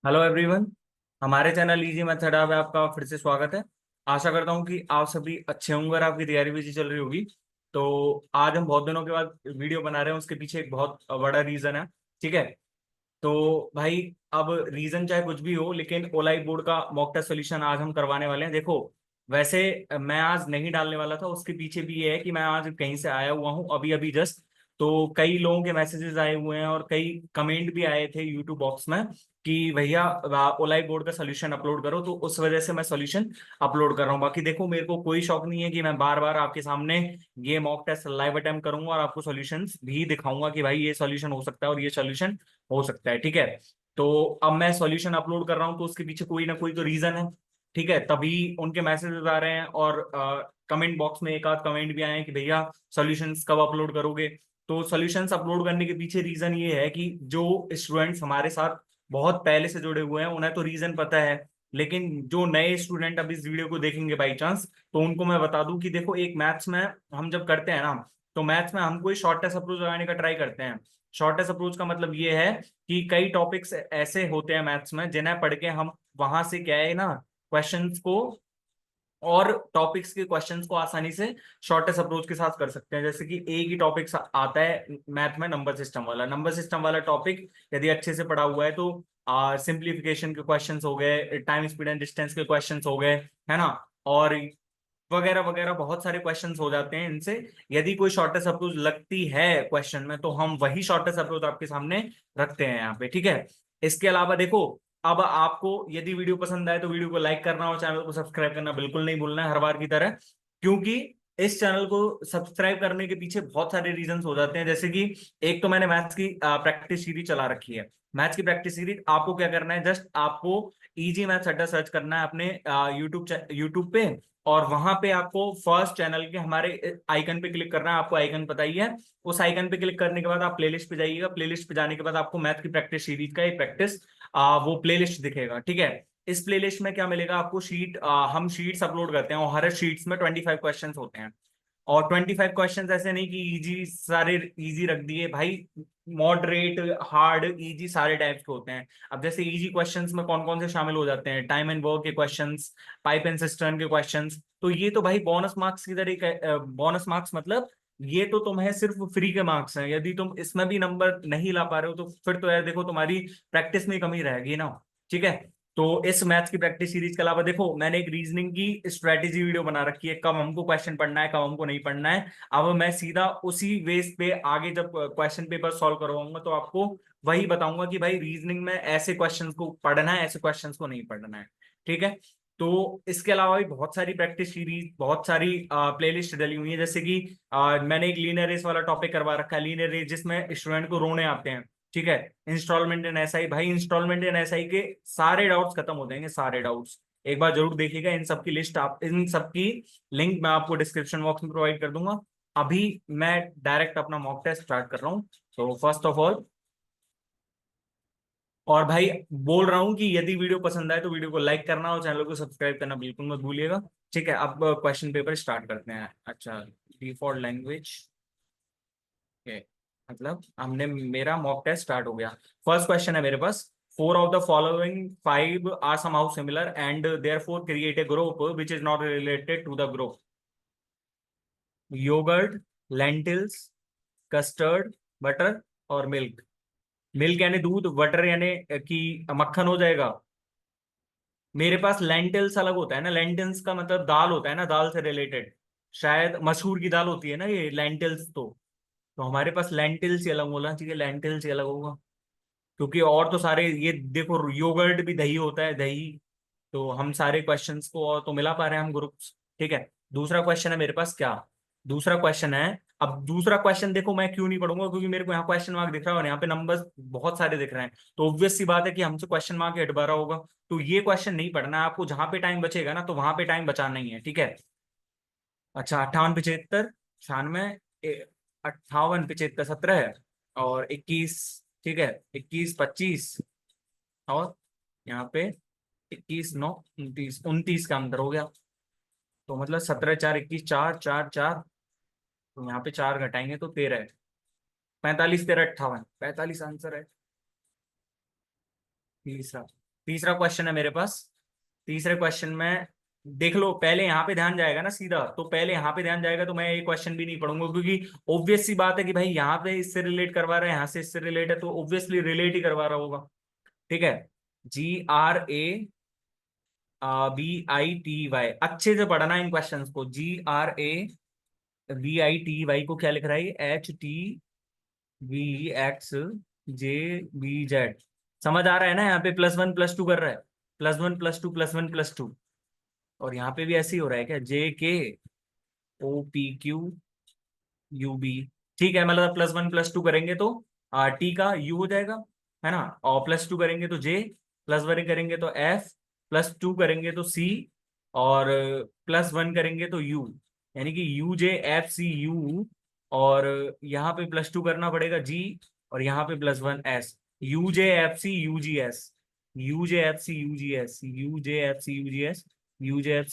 Hello everyone. हमारे channel easy method में आपका फिर से स्वागत है। आशा करता हूँ कि आप सभी अच्छे होंगे और आपकी तैयारी भी अच्छी चल रही होगी। तो आज हम बहुत दिनों के बाद वीडियो बना रहे हैं, उसके पीछे एक बहुत बड़ा रीजन है। ठीक है। तो भाई, अब रीजन चाहे कुछ भी हो, लेकिन ओलाई बोर्ड का मॉक टेस्ट सोल्यूशन आज हम करवाने वाले हैं। देखो, वैसे मैं आज नहीं डालने वाला था, उसके पीछे भी ये है कि मैं आज कहीं से आया हुआ हूँ अभी अभी जस्ट। तो कई लोगों के मैसेजेस आए हुए हैं और कई कमेंट भी आए थे यूट्यूब बॉक्स में कि भैया ओलाई बोर्ड का सोल्यूशन अपलोड करो, तो उस वजह से मैं सोल्यूशन अपलोड कर रहा हूँ। बाकी देखो, मेरे को कोई शौक नहीं है कि मैं बार बार आपके सामने ये मॉक टेस्ट लाइव अटेम्प्ट करूंगा और आपको सॉल्यूशंस भी दिखाऊंगा कि भाई ये सॉल्यूशन हो सकता है और ये सॉल्यूशन हो सकता है। ठीक है। तो अब मैं सॉल्यूशन अपलोड कर रहा हूँ, तो उसके पीछे कोई ना कोई तो रीजन है। ठीक है, तभी उनके मैसेजेस आ रहे हैं और कमेंट बॉक्स में एक आध कमेंट भी आए हैं कि भैया सॉल्यूशंस कब अपलोड करोगे। तो सॉल्यूशंस अपलोड करने के पीछे रीजन ये है कि जो स्टूडेंट्स हमारे साथ बहुत पहले से जुड़े हुए हैं उन्हें तो रीजन पता है, लेकिन जो नए स्टूडेंट अब इस वीडियो को देखेंगे बाई चांस, तो उनको मैं बता दूं कि देखो, एक मैथ्स में हम जब करते हैं ना, तो मैथ्स में हम कोई शॉर्टेस्ट अप्रोच लगाने का ट्राई करते हैं। शॉर्टेस्ट अप्रोच का मतलब ये है कि कई टॉपिक्स ऐसे होते हैं मैथ्स में जिन्हें पढ़ के हम वहां से क्या है ना, क्वेश्चंस को और टॉपिक्स के क्वेश्चंस को आसानी से शॉर्टेस्ट अप्रोच के साथ कर सकते हैं। जैसे कि एक ही टॉपिक आता है मैथ में, नंबर सिस्टम वाला टॉपिक यदि अच्छे से पढ़ा हुआ है तो सिंप्लीफिकेशन के क्वेश्चंस हो गए, टाइम स्पीड एंड डिस्टेंस के क्वेश्चंस हो गए, है ना, और वगैरह वगैरह बहुत सारे क्वेश्चंस हो जाते हैं इनसे। यदि कोई शॉर्टेस्ट अप्रोच लगती है क्वेश्चन में, तो हम वही शॉर्टेस्ट अप्रोच आपके सामने रखते हैं यहाँ पे। ठीक है। इसके अलावा देखो, अब आपको यदि वीडियो पसंद आए तो वीडियो को लाइक करना और चैनल को सब्सक्राइब करना बिल्कुल नहीं भूलना है, हर बार की तरह। क्योंकि इस चैनल को सब्सक्राइब करने के पीछे बहुत सारे रीजंस हो जाते हैं। जैसे कि एक तो मैंने मैथ्स की प्रैक्टिस सीरीज चला रखी है। मैथ्स की प्रैक्टिस सीरीज आपको क्या करना है, जस्ट आपको इजी मैथ्स अड्डा सर्च करना है अपने यूट्यूब पे, और वहां पे आपको फर्स्ट चैनल के हमारे आइकन पे क्लिक करना है। आपको आइकन पता ही है। उस आइकन पे क्लिक करने के बाद आप प्लेलिस्ट पे जाइएगा। प्लेलिस्ट पे जाने के बाद आपको मैथ की प्रैक्टिस सीरीज का एक प्रैक्टिस वो प्लेलिस्ट दिखेगा। ठीक है। इस प्लेलिस्ट में क्या मिलेगा आपको, हम शीट्स अपलोड करते हैं और हर शीट्स में 25 क्वेश्चंस होते हैं। और 25 क्वेश्चंस ऐसे नहीं कि इजी सारे इजी रख दिए भाई, मॉडरेट, हार्ड, इजी सारे टाइप्स के होते हैं। अब जैसे इजी क्वेश्चंस में कौन कौन से शामिल हो जाते हैं, टाइम एंड वर्क के क्वेश्चंस, पाइप एंड सिस्टर्न के क्वेश्चंस। तो ये तो भाई बोनस मार्क्स की तरह, बोनस मार्क्स मतलब ये तो तुम्हें सिर्फ फ्री के मार्क्स हैं। यदि तुम इसमें भी नंबर नहीं ला पा रहे हो तो फिर तो यार देखो, तुम्हारी प्रैक्टिस में कमी रहेगी ना। ठीक है। तो इस मैथ्स की प्रैक्टिस सीरीज के अलावा देखो, मैंने एक रीजनिंग की स्ट्रेटेजी वीडियो बना रखी है, कब हमको क्वेश्चन पढ़ना है कब हमको नहीं पढ़ना है। अब मैं सीधा उसी बेस पे आगे जब क्वेश्चन पेपर सॉल्व करवाऊंगा तो आपको वही बताऊंगा कि भाई रीजनिंग में ऐसे क्वेश्चंस को पढ़ना है, ऐसे क्वेश्चंस को नहीं पढ़ना है। ठीक है। तो इसके अलावा भी बहुत सारी प्रैक्टिस सीरीज, बहुत सारी प्लेलिस्ट डली हुई है। जैसे कि मैंने एक लीनियर रेस वाला टॉपिक करवा रखा है, लीनियर रेस जिसमें स्टूडेंट को रोने आते हैं। ठीक है। इंस्टॉलमेंट इन एसआई, भाई इंस्टॉलमेंट इन एसआई के सारे डाउट्स खत्म हो जाएंगे, सारे डाउट्स। एक बार जरूर देखिएगा। इन सबकी लिस्ट, आप इन सबकी लिंक मैं आपको डिस्क्रिप्शन बॉक्स में प्रोवाइड कर दूंगा। अभी मैं डायरेक्ट अपना मॉक टेस्ट स्टार्ट कर रहा हूँ। तो फर्स्ट ऑफ ऑल, और भाई बोल रहा हूँ कि यदि वीडियो पसंद आए तो वीडियो को लाइक करना और चैनल को सब्सक्राइब करना बिल्कुल मत भूलिएगा। ठीक है, अब क्वेश्चन पेपर स्टार्ट करते हैं। अच्छा, डिफॉल्ट लैंग्वेज के मतलब हमने, मेरा मॉक टेस्ट स्टार्ट हो गया। फर्स्ट क्वेश्चन है मेरे पास, four of the following five are somehow similar and therefore create a group which is not related to the group. Yogurt, lentils, custard, butter और मिल्क। मिल्क यानी दूध, butter यानी कि मक्खन हो जाएगा। मेरे पास लेंटिल्स अलग होता है ना, लेंटिल्स का मतलब दाल होता है ना, दाल से रिलेटेड। शायद मसूर की दाल होती है ना ये लेंटिल्स। तो हमारे पास लेंटिल्स ही अलग बोलना चाहिए, लेंटिल्स ही अलग होगा। क्योंकि और तो सारे ये देखो, योगर्ट भी दही होता है, दही। तो हम सारे क्वेश्चंस को और तो मिला पा रहे हैं हम ग्रुप्स। ठीक है। दूसरा क्वेश्चन है मेरे पास क्या, दूसरा क्वेश्चन है। अब दूसरा क्वेश्चन देखो, मैं क्यों नहीं पढ़ूंगा, क्योंकि मेरे को यहाँ क्वेश्चन मार्क दिख रहा है और यहाँ पे नंबर्स बहुत सारे दिख रहे हैं। तो ऑब्वियस सी बात है कि हमसे क्वेश्चन मार्क हट रहा होगा। तो ये क्वेश्चन नहीं पढ़ना है आपको, जहां पे टाइम बचेगा ना तो वहां पे टाइम बचाना ही है। ठीक है। अच्छा, 58, 95, 58, 75, 17 है और 21। ठीक है, 21, 25 और यहाँ पे 21, 9, 29, 29 का अंतर हो गया। तो मतलब 17, 4, 21, 4, 4, 4। तो यहाँ पे 4 घटाएंगे तो 13 है। 45, 13, 58, 45 आंसर है तीसरा। तीसरा क्वेश्चन है मेरे पास। तीसरे क्वेश्चन में देख लो, पहले यहाँ पे ध्यान जाएगा ना सीधा, तो पहले यहाँ पे ध्यान जाएगा तो मैं ये क्वेश्चन भी नहीं पढ़ूंगा, क्योंकि ऑब्वियस सी बात है कि भाई यहाँ पे इससे रिलेट करवा रहा है, यहाँ से इससे रिलेट है, तो ऑब्वियसली रिलेट ही करवा रहा होगा। ठीक है। GRAVITY, अच्छे से पढ़ना इन क्वेश्चंस को। GRAVITY को क्या लिख रहा है, HTVXJBZ। समझ आ रहा है ना, यहाँ पे +1 +2 कर रहा है, +1 +2 +1 +2। और यहाँ पे भी ऐसे ही हो रहा है क्या, JKOPQUB। ठीक है, मतलब +1 +2 करेंगे तो T का U हो जाएगा, है ना, और +2 करेंगे तो J, +1 करेंगे तो F, +2 करेंगे तो C, और +1 करेंगे तो U, यानी कि UJFCU। और यहाँ पे +2 करना पड़ेगा G, और यहाँ पे +1 S, UJFCUGS, UJFCUGS, UJFCUGS, UJFCUGS।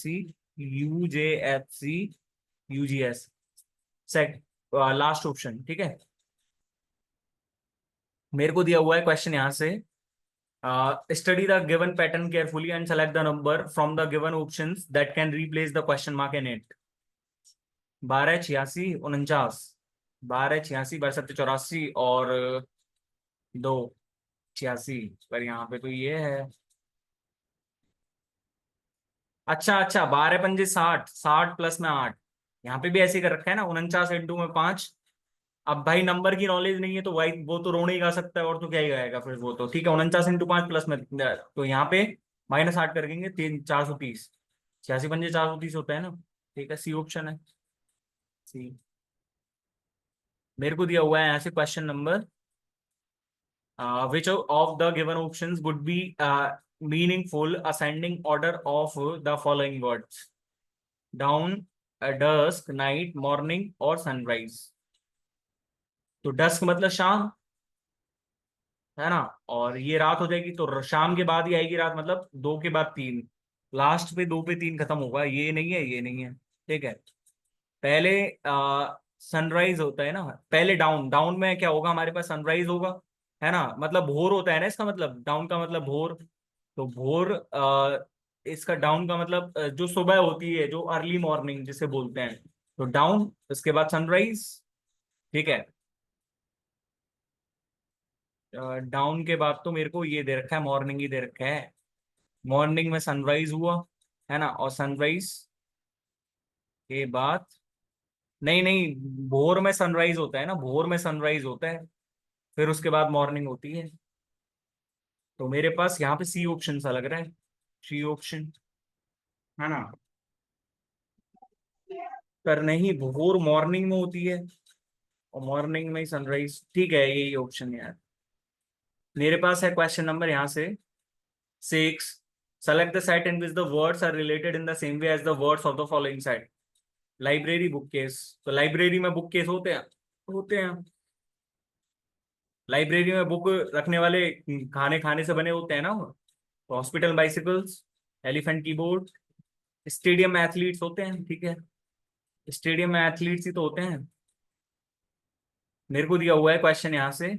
Set, last option. ठीक है। मेरे को दिया हुआ है क्वेश्चन यहाँ से, study the given pattern carefully and select the number from the given options that can replace the question mark in it. 12 86 49, 12 86 62 84 और 2 86, पर यहाँ पे तो ये है। अच्छा अच्छा, 12 पंजे 60, 60 प्लस में 8, यहाँ पे भी ऐसे ही कर रखा है ना, 49 × 5। अब भाई नंबर की नॉलेज नहीं है तो भाई वो तो रोने ही गा सकता है, और तो क्या ही गाएगा फिर वो तो। ठीक है, 49 × 5 प्लस में, तो यहाँ पे -8 करेंगे, 430, 86 पंजे 430 होता है ना। ठीक है, सी ऑप्शन है, सी। मेरे को दिया हुआ है यहाँ से question number, which of the given options would be meaningful ascending order of the following words, down, dusk, night, morning और सनराइज। तो डस्क मतलब शाम, है ना, और ये रात हो जाएगी, तो शाम के बाद ही आएगी रात, मतलब 2 के बाद 3, लास्ट पे 2 पे 3 खत्म होगा, ये नहीं है, ये नहीं है। ठीक है। पहले सनराइज होता है ना, पहले डाउन, डाउन में क्या होगा हमारे पास, सनराइज होगा, है ना, मतलब भोर होता है ना, इसका मतलब डाउन का मतलब भोर। तो भोर, इसका डाउन का मतलब जो सुबह होती है, जो अर्ली मॉर्निंग जिसे बोलते हैं, तो डाउन, उसके बाद सनराइज। ठीक है। डाउन के बाद तो मेरे को ये दे रखा है, मॉर्निंग ही दे रखा है। मॉर्निंग में सनराइज हुआ, है ना, और सनराइज के बाद, नहीं नहीं, भोर में सनराइज होता है ना, भोर में सनराइज होता है, फिर उसके बाद मॉर्निंग होती है। तो मेरे पास यहाँ पे सी ऑप्शन सा लग रहा है, सी ऑप्शन, है ना। पर नहीं, भोर मॉर्निंग में होती है, और मॉर्निंग में ही सनराइज। ठीक है, यही ऑप्शन है यार। मेरे पास है क्वेश्चन नंबर यहाँ से 6, select the set in which the words are related in the same way as the words of the following set. Library, book case, तो लाइब्रेरी में बुक केस होते हैं, होते हैं। लाइब्रेरी में बुक रखने वाले खाने खाने से बने होते हैं ना, hospital bicycles, elephant keyboard, stadium में एथलीट्स होते हैं। ठीक है, स्टेडियम में एथलीट्स ही तो होते हैं। मेरे को दिया हुआ है क्वेश्चन यहाँ से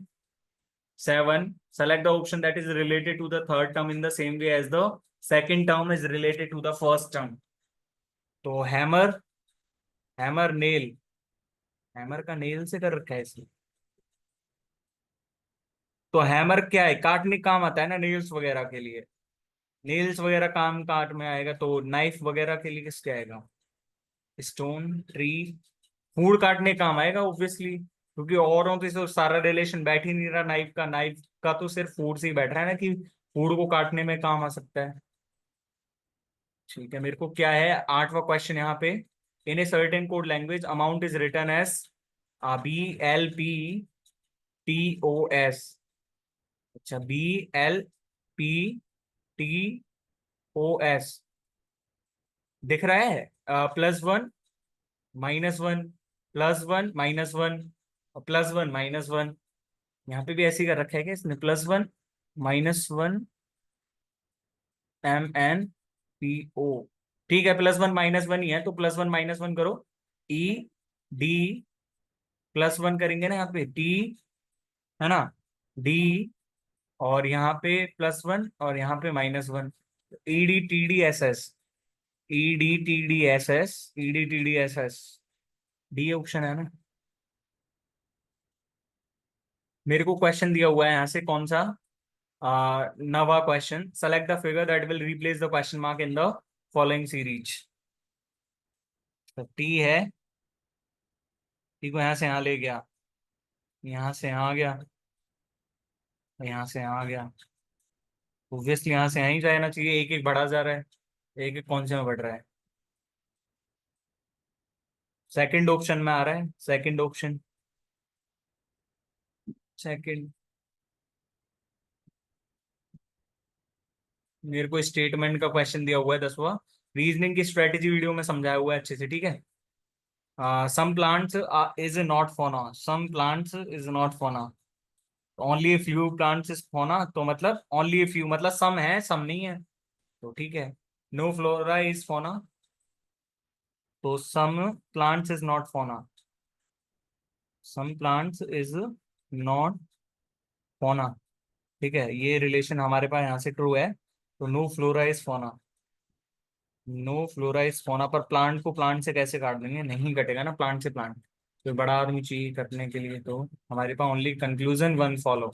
7, select the option that is related to the third term in the same way as the second term is related to the first term. तो हैमर, हैमर नेल, हैमर का नेल से कर रखा है इसमें। तो हैमर क्या है, काटने का काम आता है ना, नेल्स वगैरह के लिए, नेल्स वगैरह काम काट में आएगा, तो नाइफ वगैरह के लिए किसके आएगा, स्टोन, ट्री, फूड काटने काम आएगा ऑब्वियसली, क्योंकि औरों से तो सारा रिलेशन बैठ ही नहीं रहा नाइफ का, नाइफ का तो सिर्फ फूड से ही बैठ रहा है ना, कि फूड को काटने में काम आ सकता है। ठीक है, मेरे को क्या है, 8वां क्वेश्चन यहाँ पे, in a certain code language amount is written as BLPTOS। अच्छा, BLPTOS दिख रहा है, +1 -1, +1 -1, और +1 -1। यहाँ पे भी ऐसे ही कर रखा है क्या इसने, +1 -1 MNPO। ठीक है, +1 -1 ही है, तो +1 -1 करो, ED, +1 करेंगे ना यहाँ पे, T, है ना, D, और यहाँ पे +1 और यहाँ पे -1। EDTDSS, EDTDSS, EDTDSS, D option है ना। मेरे को क्वेश्चन दिया हुआ है यहाँ से कौन सा, नवा question, select the figure that will replace the question mark in the following series. तो टी है, टी को यहाँ से यहाँ ले गया, यहाँ से यहाँ आ गया, यहाँ से यहाँ आ गया। ऑब्वियसली यहाँ से यहाँ ही जाना चाहिए, एक एक बढ़ा जा रहा है, एक एक कौन से में बढ़ रहा है। सेकंड ऑप्शन में आ रहा है, सेकंड ऑप्शन, सेकंड। मेरे को स्टेटमेंट का क्वेश्चन दिया हुआ है 10वां, रीजनिंग की स्ट्रेटेजी वीडियो में समझाया हुआ है अच्छे से, ठीक है। सम प्लांट्स इज नॉट फोना, सम प्लांट्स इज नॉट फोना, only a few plants is फोना, तो मतलब ओनली ए फ्यू मतलब सम है सम नहीं है, तो ठीक है। नो फ्लोरा इज फोना, तो सम प्लांट्स इज नॉट फोना, सम प्लांट्स इज नॉट फोना, ठीक है। ये रिलेशन हमारे पास यहाँ से ट्रू है, तो नो फ्लोरा इज फोना, नो फ्लोरा इज फोना। पर प्लांट को प्लांट से कैसे काट देंगे, नहीं कटेगा ना प्लांट से प्लांट, तो बड़ा आदमी चाहिए करने के लिए, तो हमारे पास only conclusion one follow,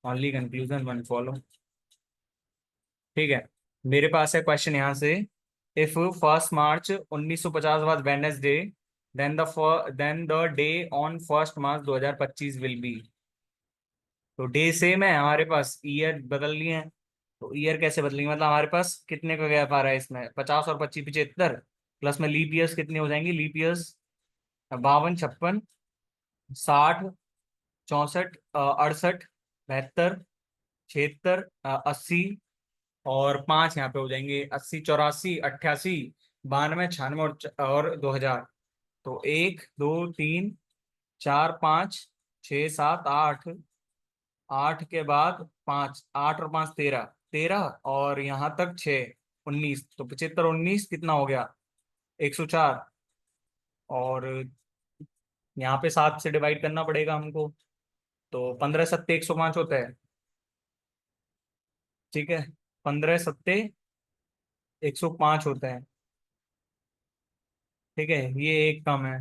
only conclusion one follow, ठीक है। मेरे पास है क्वेश्चन यहाँ से, if 1 March 1950 was Wednesday, then the day on 1 March 2025 will be. तो डे सेम है हमारे पास, ईयर बदल लिए हैं, तो ईयर कैसे बदलेंगे, मतलब हमारे पास कितने का गैप आ रहा है इसमें, 50 और 25 75, प्लस में लीप ईयर्स कितने हो जाएंगे, लीप ईयर्स 52 56 60 64 68 72 76 80, और 5 यहाँ पे हो जाएंगे 80 84 88 92 96 और 2000। तो 1 2 3 4 5 6 7 8, 8 के बाद 5, 8 और 5 13, 13 और यहाँ तक 6 19, तो 75 19 कितना हो गया, 104। और यहाँ पे 7 से डिवाइड करना पड़ेगा हमको, तो 15 सत्ते 105 होता है, ठीक है। 15 सत्ते 105 होता है, ठीक है। ये एक कम है,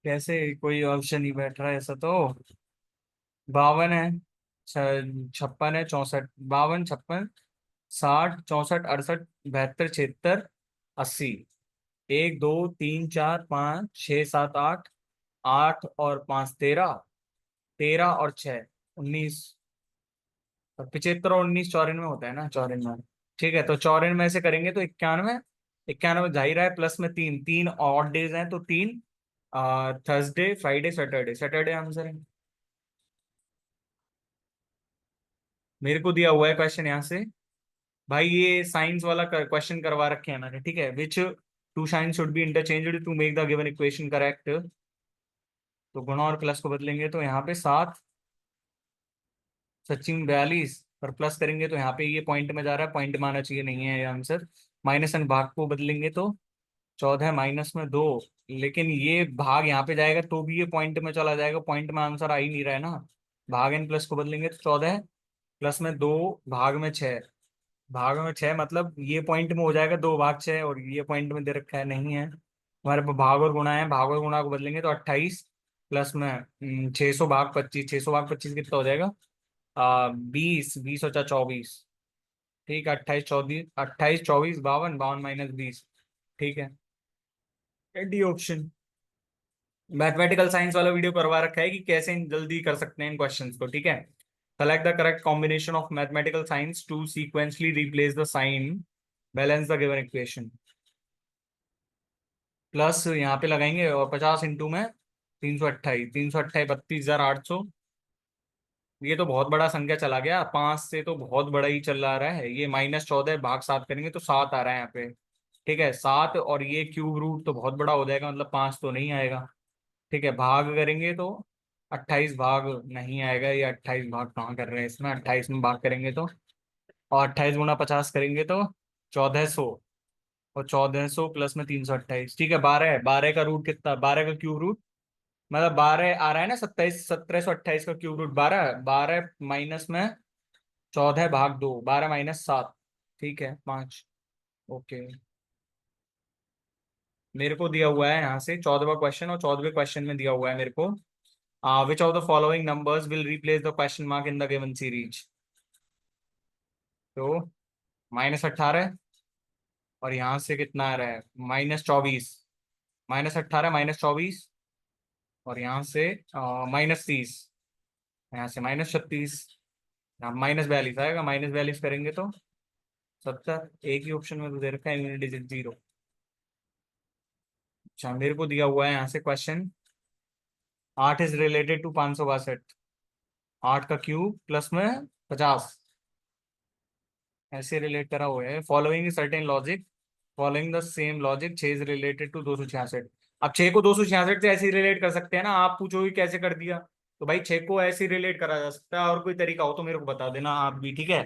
कैसे कोई ऑप्शन नहीं बैठ रहा है ऐसा तो। 52 है, 56 है, 64, 52 56 60 64 68 72 76 80, 1 2 3 4 5 6 7 8, 8 और 5 13, 13 और 6 19, और 75 और 19 94 होता है ना, 94, ठीक है। तो 94 से करेंगे तो 91, 91 जाहिर है, प्लस में तीन, तीन ऑड डेज हैं तो तीन, Thursday Friday Saturday, Saturday answer है। मेरे को दिया हुआ है क्वेश्चन यहाँ से, भाई ये साइंस वाला क्वेश्चन करवा रखे हैं मैंने, ठीक है। Which two signs should be interchanged to make the given equation correct, तो गुणा और प्लस को बदलेंगे तो यहाँ पे 7 सचिन 42, पर प्लस करेंगे तो यहाँ पे ये पॉइंट में जा रहा है, पॉइंट में आना चाहिए, नहीं है ये आंसर। माइनस एंड भाग को बदलेंगे तो 14 -2, लेकिन ये भाग यहाँ पे जाएगा तो भी ये पॉइंट में चला जाएगा, पॉइंट में आंसर आ ही नहीं रहा है ना। भाग एंड प्लस को बदलेंगे तो 14 प्लस में 2 भाग में 6, भाग में 6 मतलब ये पॉइंट में हो जाएगा 2 भाग 6, और ये पॉइंट में दे रखा है, नहीं है हमारे पास। भाग और गुणा है, भाग और गुणा को बदलेंगे तो 28, प्लस में 600 भाग 25, 600 भाग 25 कितना हो जाएगा, 20, 20 और 24, ठीक है। 28 24, 28 24 52, 52 -20, ठीक है। D option. मैथमेटिकल साइंस वाला वीडियो करवा रखा है कि कैसे जल्दी कर सकते हैं इन क्वेश्चंस को, ठीक है। Select the correct combination of mathematical science to sequentially replace the sign, balance the given equation. Plus यहाँ पे लगाएंगे और 50 इंटू में 328, 328 32,800, ये तो बहुत बड़ा संख्या चला गया, 5 से तो बहुत बड़ा ही चल रहा है ये। -14 भाग 7 करेंगे तो 7 आ रहा है यहाँ पे, ठीक है 7, और ये क्यूब रूट तो बहुत बड़ा हो जाएगा, मतलब 5 तो नहीं आएगा, ठीक है। भाग करेंगे तो 28 भाग नहीं आएगा, ये 28 भाग कहाँ कर रहे हैं इसमें, 28 में भाग करेंगे तो, और 28 गुना 50 करेंगे तो 1400, और 1400 प्लस में 328, ठीक है। 12 है, 12 का रूट कितना, 12 का क्यूब रूट मतलब 12 आ रहा है ना, 27 1728 का क्यूब रूट 12, 12 माइनस में 14 भाग 2, 12 - 7, ठीक है 5। ओके, मेरे को दिया हुआ है यहाँ से 14वां क्वेश्चन, और 14वें क्वेश्चन में दिया हुआ है मेरे को, विच of the following numbers will replace the question mark in the given series. तो -18, और यहाँ से कितना आ रहा है, -24, -18 -24, और यहाँ से -30, यहाँ से -36, यहाँ -42 आएगा, -42 करेंगे तो 70। एक ही ऑप्शन में तो दे रखा है यूनिट डिजिट 0। अच्छा, मेरे को दिया हुआ है यहाँ से क्वेश्चन, 8 इज रिलेटेड टू 562, 8 का क्यूब प्लस में 50, ऐसे रिलेट करा हुआ है। Following certain logic, following the same logic 6 is related to 266। अब 6 को 266 से ऐसे रिलेट कर सकते हैं ना, आप पूछोगे कैसे कर दिया, तो भाई 6 को ऐसे रिलेट करा जा सकता है, और कोई तरीका हो तो मेरे को बता देना आप भी, ठीक है।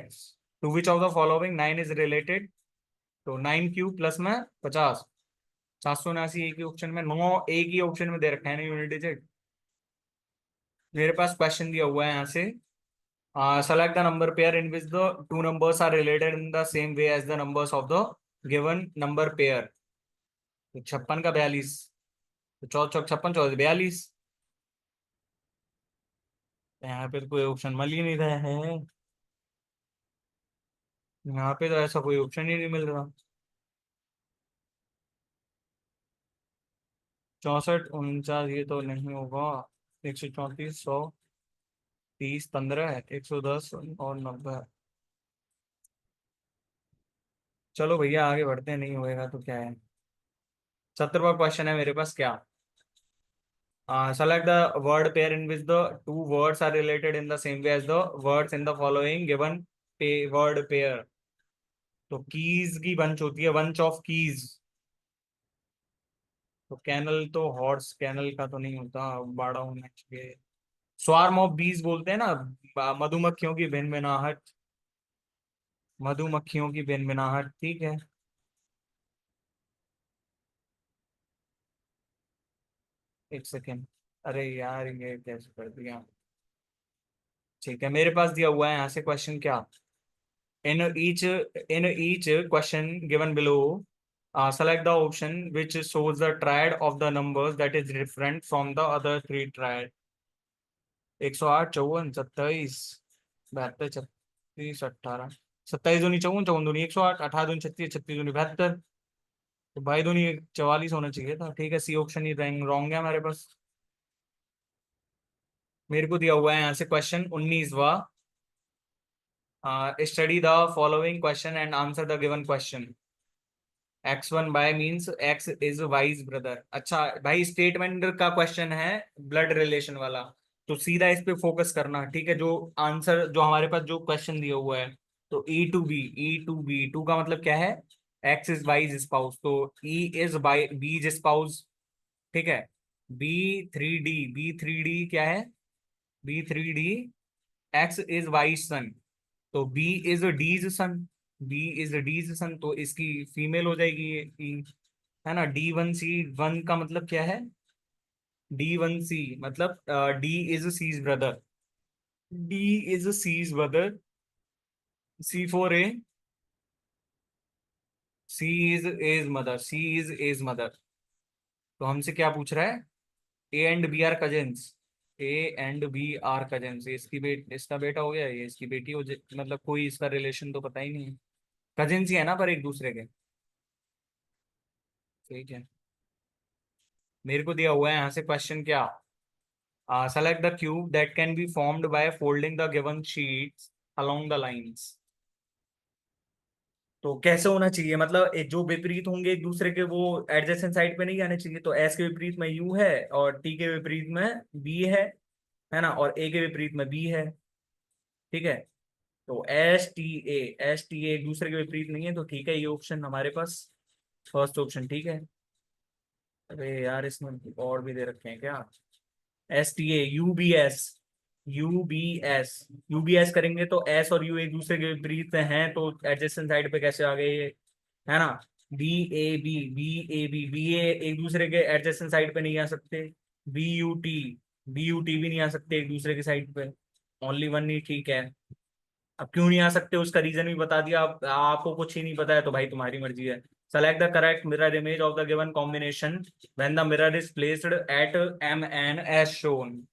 To which of the following 9 is related, तो 9 क्यूब प्लस में 50, 779 एक ही ऑप्शन में, 9 एक ही ऑप्शन में दे रखा है ना यूनिट डिजिट। मेरे पास क्वेश्चन दिया हुआ है यहाँ से, select the number pair in which the two numbers are related in the same way as the numbers of the given number pair। तो 56 का 42, तो 4 चौक 56, 42। यहाँ पे तो कोई ऑप्शन मिल ही नहीं रहा है, यहाँ पे तो ऐसा कोई ऑप्शन ही नहीं मिल रहा। 64 49 ये तो नहीं होगा, 134 130 15 110 और 90। चलो भैया आगे बढ़ते हैं, नहीं होएगा तो क्या है। 70वां क्वेश्चन है मेरे पास, क्या, select the word pair in which the two words are related in the same way as the words in the following given word pair। तो कीज की बंच होती है, बंच ऑफ कीज। तो कैनल तो horse canal का तो नहीं होता, बाड़ा होना चाहिए। स्वार्म ऑफ बीज बोलते हैं ना, मधुमक्खियों की भिनभिनाहट, मधुमक्खियों की भिनभिनाहट, ठीक है। एक सेकेंड, अरे यार ये कैसे कर दिया। ठीक है, मेरे पास दिया हुआ है यहाँ से क्वेश्चन, क्या, in each question given below, select the option which shows the triad of the numbers that is different from the other three triad। 108 54 27 72 36 18, 27 दूनी 54 54 दूनी 108, 18 दूनी 36 36 दूनी 72, तो भाई दूनी 44 होना चाहिए था, ठीक है। सी ऑप्शन ही रॉन्ग है हमारे पास। मेरे को दिया हुआ है यहाँ से क्वेश्चन 19वां, study the following question and answer the given question. X1 by means X is Y's brother. अच्छा भाई, स्टेटमेंट का क्वेश्चन है, ब्लड रिलेशन वाला, तो सीधा इस पे फोकस करना, ठीक है। जो आंसर जो हमारे पास जो क्वेश्चन दिया हुआ है, तो E टू बी का मतलब क्या है, X इज वाइज स्पाउस, तो E इज बाई बीज स्पाउस, ठीक है। बी थ्री डी क्या है, B3D X is Y's son, तो B is D's son, B is D's son, तो इसकी फीमेल हो जाएगी ये E, है ना। D1C1 का मतलब क्या है, D1C मतलब D is C's brother, D is C's brother. C4A, C is A's mother. तो हमसे क्या पूछ रहा है, A and B are cousins, A and B are cousins, इसका बेटा हो गया, ये इसकी बेटी मतलब कोई इसका रिलेशन तो पता ही नहीं है, कजिन्स ही है ना पर एक दूसरे के, ठीक है। मेरे को दिया हुआ है यहाँ से क्वेश्चन, क्या, select the cube that can be formed by folding the given sheets along the lines। तो कैसे होना चाहिए, मतलब जो विपरीत होंगे एक दूसरे के, वो एडजेसेंट साइड पे नहीं आने चाहिए, तो एस के विपरीत में यू है, और टी के विपरीत में बी है ना, और ए के विपरीत में बी है, ठीक है। तो एस टी ए एक दूसरे के विपरीत नहीं है, तो ठीक है, ये ऑप्शन हमारे पास फर्स्ट ऑप्शन, ठीक है। अरे यार इसमें और भी दे रखे हैं क्या, S T A U B S करेंगे तो एस और यू एक दूसरे के विपरीत हैं, तो एडजेसेंट साइड पे कैसे आ गए ये, है ना। बी ए बी एक दूसरे के एडजेसेंट साइड पे नहीं आ सकते, BUT, BUT भी नहीं आ सकते एक दूसरे के साइड पे, ओनली वन ही ठीक है। अब क्यों नहीं आ सकते उसका रीजन भी बता दिया, आप आपको कुछ ही नहीं पता है तो भाई तुम्हारी मर्जी है। Select the correct mirror image of the given combination when the mirror is placed at MN as shown.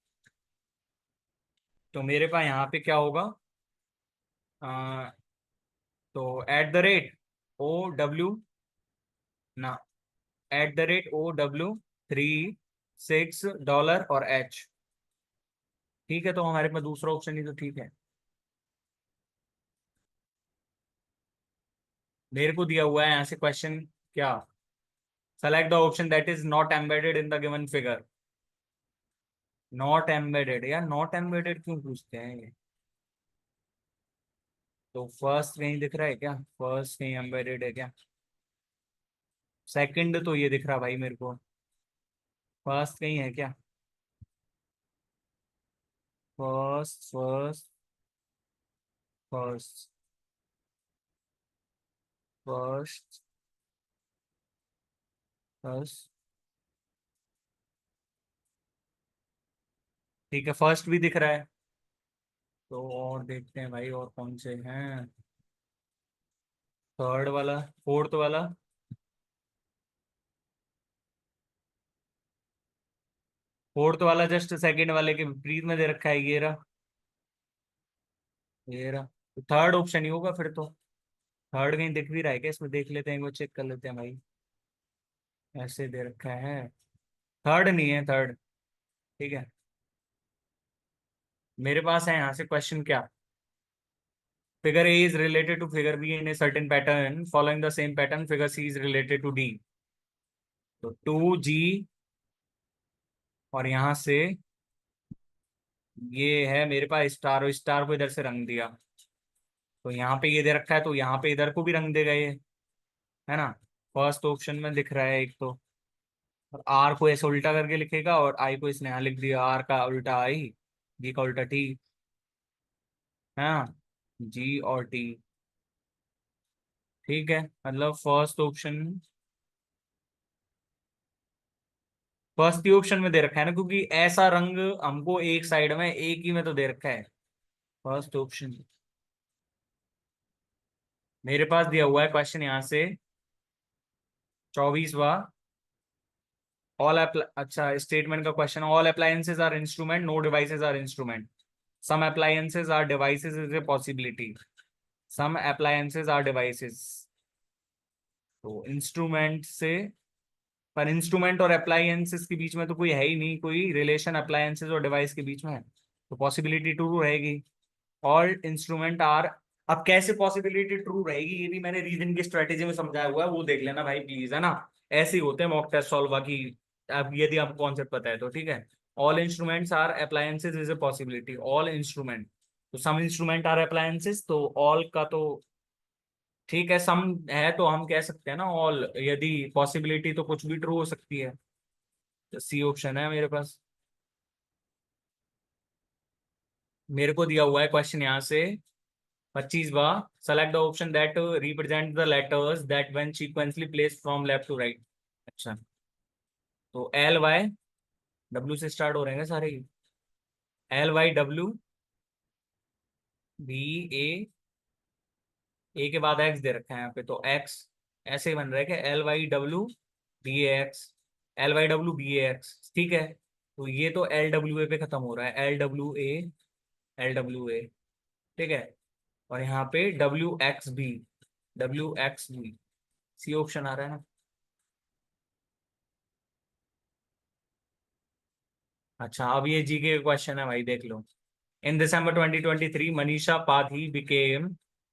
तो मेरे पास यहाँ पे क्या होगा, आ, तो @OW, ना, @OW36 और H। ठीक है, तो हमारे पास दूसरा ऑप्शन ही तो ठीक है। मेरे को दिया हुआ है यहाँ से क्वेश्चन क्या, select the option that is not embedded in the given figure. Not embedded, यार नॉट एम्बेडेड क्यों पूछते हैं ये। तो फर्स्ट कहीं दिख रहा है क्या, फर्स्ट कहीं एम्बेडेड है क्या। सेकंड तो ये दिख रहा भाई मेरे को, फर्स्ट कहीं है क्या। First first first first first. ठीक है, फर्स्ट भी दिख रहा है। तो और देखते हैं भाई और कौन से हैं। थर्ड वाला, फोर्थ वाला। फोर्थ वाला जस्ट सेकंड वाले के विपरीत में दे रखा है, ये रहा, ये रहा। तो थर्ड ऑप्शन ही होगा फिर तो। थर्ड कहीं दिख भी रहा है क्या इसमें, देख लेते हैं, वो चेक कर लेते हैं भाई। ऐसे दे रखा है, थर्ड नहीं है, थर्ड। ठीक है, मेरे पास है यहाँ से क्वेश्चन क्या, figure A is related to figure B in a certain pattern following the same pattern figure C is related to D। तो 2G, और यहाँ से ये है मेरे पास स्टार, और स्टार को इधर से रंग दिया। तो यहाँ पे ये दे रखा है, तो यहाँ पे इधर को भी रंग देगा ये, है ना। फर्स्ट ऑप्शन में दिख रहा है एक तो। और आर को ऐसे उल्टा करके लिखेगा, और आई को इसने यहाँ लिख दिया, आर का उल्टा आई, जी का उल्टा टी। हाँ, G और T। ठीक है, मतलब फर्स्ट ऑप्शन, फर्स्ट ही ऑप्शन में दे रखा है ना, क्योंकि ऐसा रंग हमको एक साइड में एक ही में तो दे रखा है। फर्स्ट ऑप्शन मेरे पास दिया हुआ है क्वेश्चन यहाँ से 24वां। अच्छा, स्टेटमेंट का question, all appliances are instrument, no devices are instrument. Some appliances are devices is a possibility, some appliances are devices. तो इंस्ट्रूमेंट से, पर इंस्ट्रूमेंट और अप्लायंसेस के बीच में तो कोई है ही नहीं, कोई रिलेशन अप्लायंसेस और डिवाइस के बीच में है, तो पॉसिबिलिटी ट्रू रहेगी। ऑल इंस्ट्रूमेंट आर, अब कैसे पॉसिबिलिटी ट्रू रहेगी ये भी मैंने रीजन की स्ट्रेटेजी में समझाया हुआ है, वो देख लेना भाई प्लीज, है ना। ऐसे ही होते हैं मॉक टेस्ट सॉल्व की, अब यदि आपको कॉन्सेप्ट पता है तो ठीक है। All instruments are appliances is a possibility, all instrument, तो सम इंस्ट्रूमेंट आर अप्लायंसेस, तो ऑल का तो ठीक है, सम है तो हम कह सकते हैं ना ऑल, यदि पॉसिबिलिटी तो कुछ भी ट्रू हो सकती है। तो सी ऑप्शन है मेरे पास। मेरे को दिया हुआ है क्वेश्चन यहाँ से 25वां, select the option that represent the letters that when sequentially place from left to right. अच्छा, तो LY W से स्टार्ट हो रहे हैं सारे, LYW B A के बाद X दे रखा है यहाँ पे, तो X ऐसे ही बन रहा है कि LYW BAX, ठीक है। तो ये तो LWA पे खत्म हो रहा है, LWA, ठीक है। और यहाँ पे WXB सी ऑप्शन आ रहा है ना। अच्छा, अब ये जीके क्वेश्चन है भाई, देख लो। In December 2023 Manisha Padhi became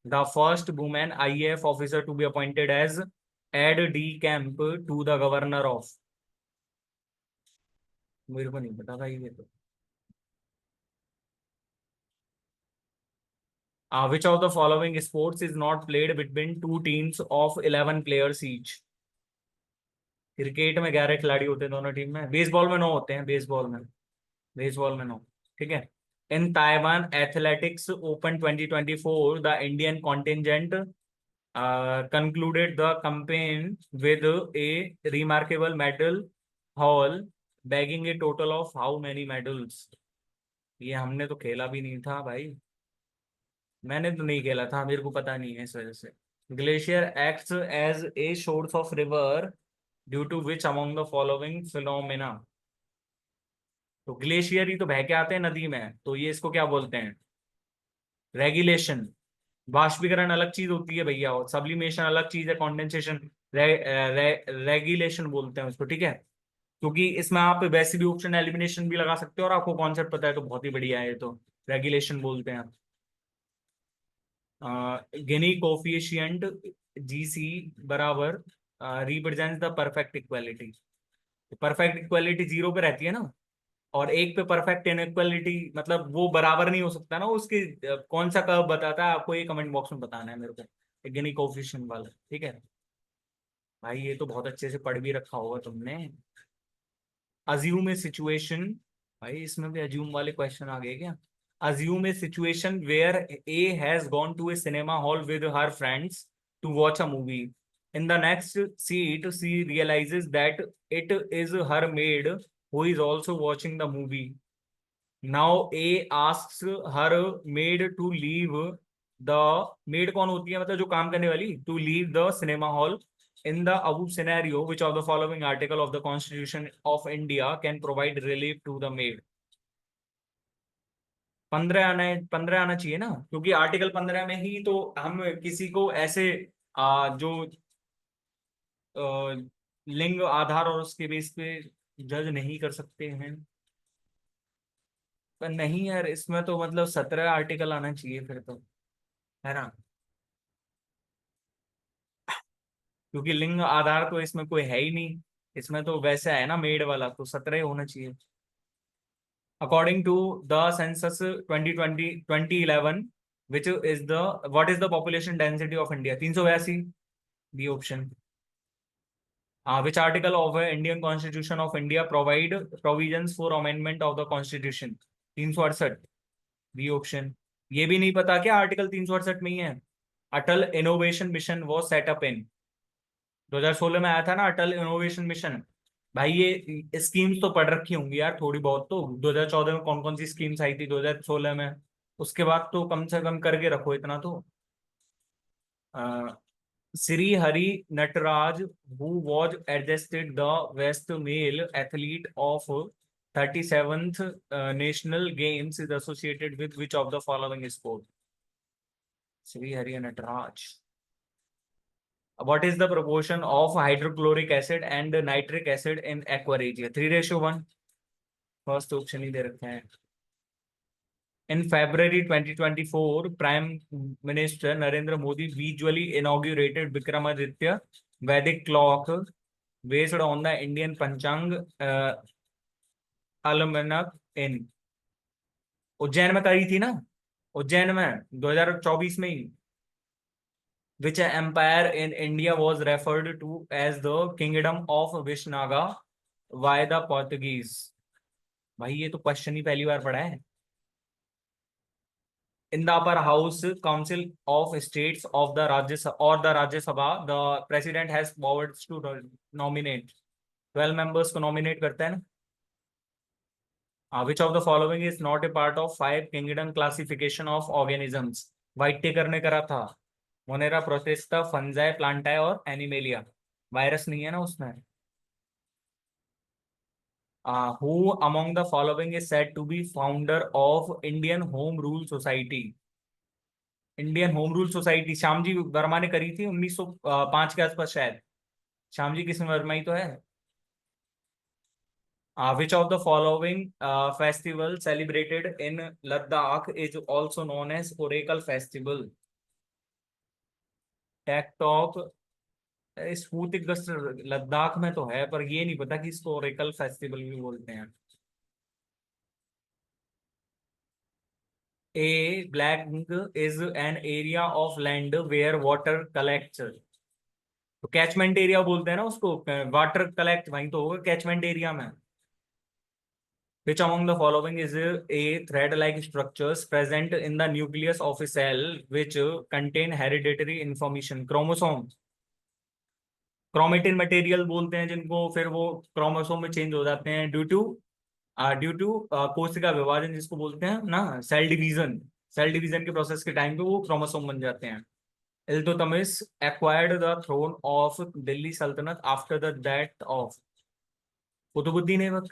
the first women IAF officer to be appointed as aide de camp to the governor of. मेरे को नहीं पता भाई ये तो। Which of the following sports is not played between two teams of 11 players each. Cricket में 11 खिलाड़ी होते हैं दोनों टीम में, बेसबॉल में 9 होते हैं, बेसबॉल में 9, ठीक है। In Taiwan athletics open 2024 the Indian contingent concluded the campaign with a remarkable medal haul bagging A total of how many medals. ये हमने तो खेला भी नहीं था भाई, मैंने तो नहीं खेला था, मेरे को पता नहीं है इस वजह से। Glacier acts as a source of river due to which among the following phenomena. तो ग्लेशियर ही तो बह के आते हैं नदी में, तो ये इसको क्या बोलते हैं? रेगुलेशन। बाष्पीकरण अलग चीज होती है भैया, और सब्लिमेशन अलग चीज है, कंडेंसेशन रेगुलेशन बोलते हैं उसको, ठीक है। क्योंकि इसमें आप वैसे भी ऑप्शन एलिमिनेशन भी लगा सकते हो, और आपको कॉन्सेप्ट पता है तो बहुत ही बढ़िया है, ये तो रेगुलेशन बोलते हैं। गिनी कोफिशियंट जीसी बराबर represents the perfect equality. Perfect equality zero पे रहती है ना, और एक पे परफेक्ट इनइक्वालिटी, मतलब वो बराबर नहीं हो सकता ना उसके। कौन सा कर्व बताता है आपको, ये कमेंट बॉक्स में बताना है मेरे को, गिनी कोफिशिएंट वाला, ठीक है। भाई ये तो बहुत अच्छे से पढ़ भी रखा होगा तुमने। अज्यूम ए सिचुएशन, भाई इसमें भी अज्यूम वाले क्वेश्चन आ गए क्या? Assume a situation where A has gone to a cinema hall with her friends to watch a movie. In the next seat she realizes that it is her maid who is also watching the movie. Now A asks her maid to leave the, maid कौन होती है, मतलब जो काम करने वाली, to leave the cinema hall. In the above scenario which of the following article of the constitution of India can provide relief to the maid। 15 आना चाहिए ना, क्योंकि आर्टिकल 15 में ही तो हम किसी को ऐसे जो लिंग आधार और उसके बेस पे जज नहीं कर सकते हैं। पर नहीं यार, इसमें तो मतलब 17 आर्टिकल आना चाहिए फिर तो, है ना। क्योंकि लिंग आधार तो इसमें कोई है ही नहीं, इसमें तो वैसे है ना मेड वाला, तो 17 होना चाहिए। According to the census 2020-2011 which is the, what is the population density of India? 382, B option. Which article of Indian constitution of India provide provisions for amendment of the constitution? 368, B option. ये भी नहीं पता क्या article 368 में ही है? अटल innovation mission वो setup इन 2016 में आया था ना, अटल इनोवेशन मिशन। भाई ये स्कीम्स तो पढ़ रखी होंगी यार थोड़ी बहुत तो, 2014 में कौन कौन सी स्कीम्स आई थी 2016 में, उसके बाद तो कम से कम करके रखो इतना तो। Srihari Nataraj who was adjusted the best male athlete of 37th national games is associated with which of the following sport? Srihari Nataraj. What is the proportion of hydrochloric acid and nitric acid in aqua regia? 3:1। First option ही दे रखे हैं। In February 2024, Prime Minister Narendra Modi visually inaugurated Vikramaditya Vedic clock based on the Indian Panchang Almanac in Ujjain में करी थी ना, उज्जैन में 2024 में ही। Which empire in India was referred to as the Kingdom of Vishnaga by the Portuguese? भाई ये तो question ही पहली बार पढ़ा है। In the upper house council of states of the Rajya Sabha, the president has powers to nominate 12 members को nominate करता है ना। Which of the following is not a part of five kingdom classification of organisms? White taker ने करा था, Monera protista fungi प्लांटाई और animalia. Virus नहीं है ना उसमें। Who among the following is said to be founder of Indian Home Rule Society? Indian home rule society Shyamji Verma ने करी थी 1905 के आसपास शायद। श्यामजी किशन वर्मा ही तो है। Which of the following festival celebrated in Ladakh is also known as Oracle Festival? टेकटॉक, स्पुतिक लद्दाख में तो है, पर ये नहीं पता कि इसको ओरेकल फेस्टिवल भी बोलते हैं। A black is an area of land where water collect, तो कैचमेंट एरिया बोलते हैं ना उसको, वाटर कलेक्ट वहीं तो होगा कैचमेंट एरिया में। Which among the following is a thread-like structures present in the nucleus of a cell which contain hereditary information? Chromosome। Chromatin material बोलते हैं जिनको, फिर वो क्रोमोसोम में चेंज हो जाते हैं ड्यू टू कोशिका विभाजन जिसको बोलते हैं ना, सेल डिवीजन के प्रोसेस के टाइम पे वो क्रोमोसोम बन जाते हैं। Iltutmish acquired the throne of Delhi Sultanate after the death of Qutbuddin Aibak.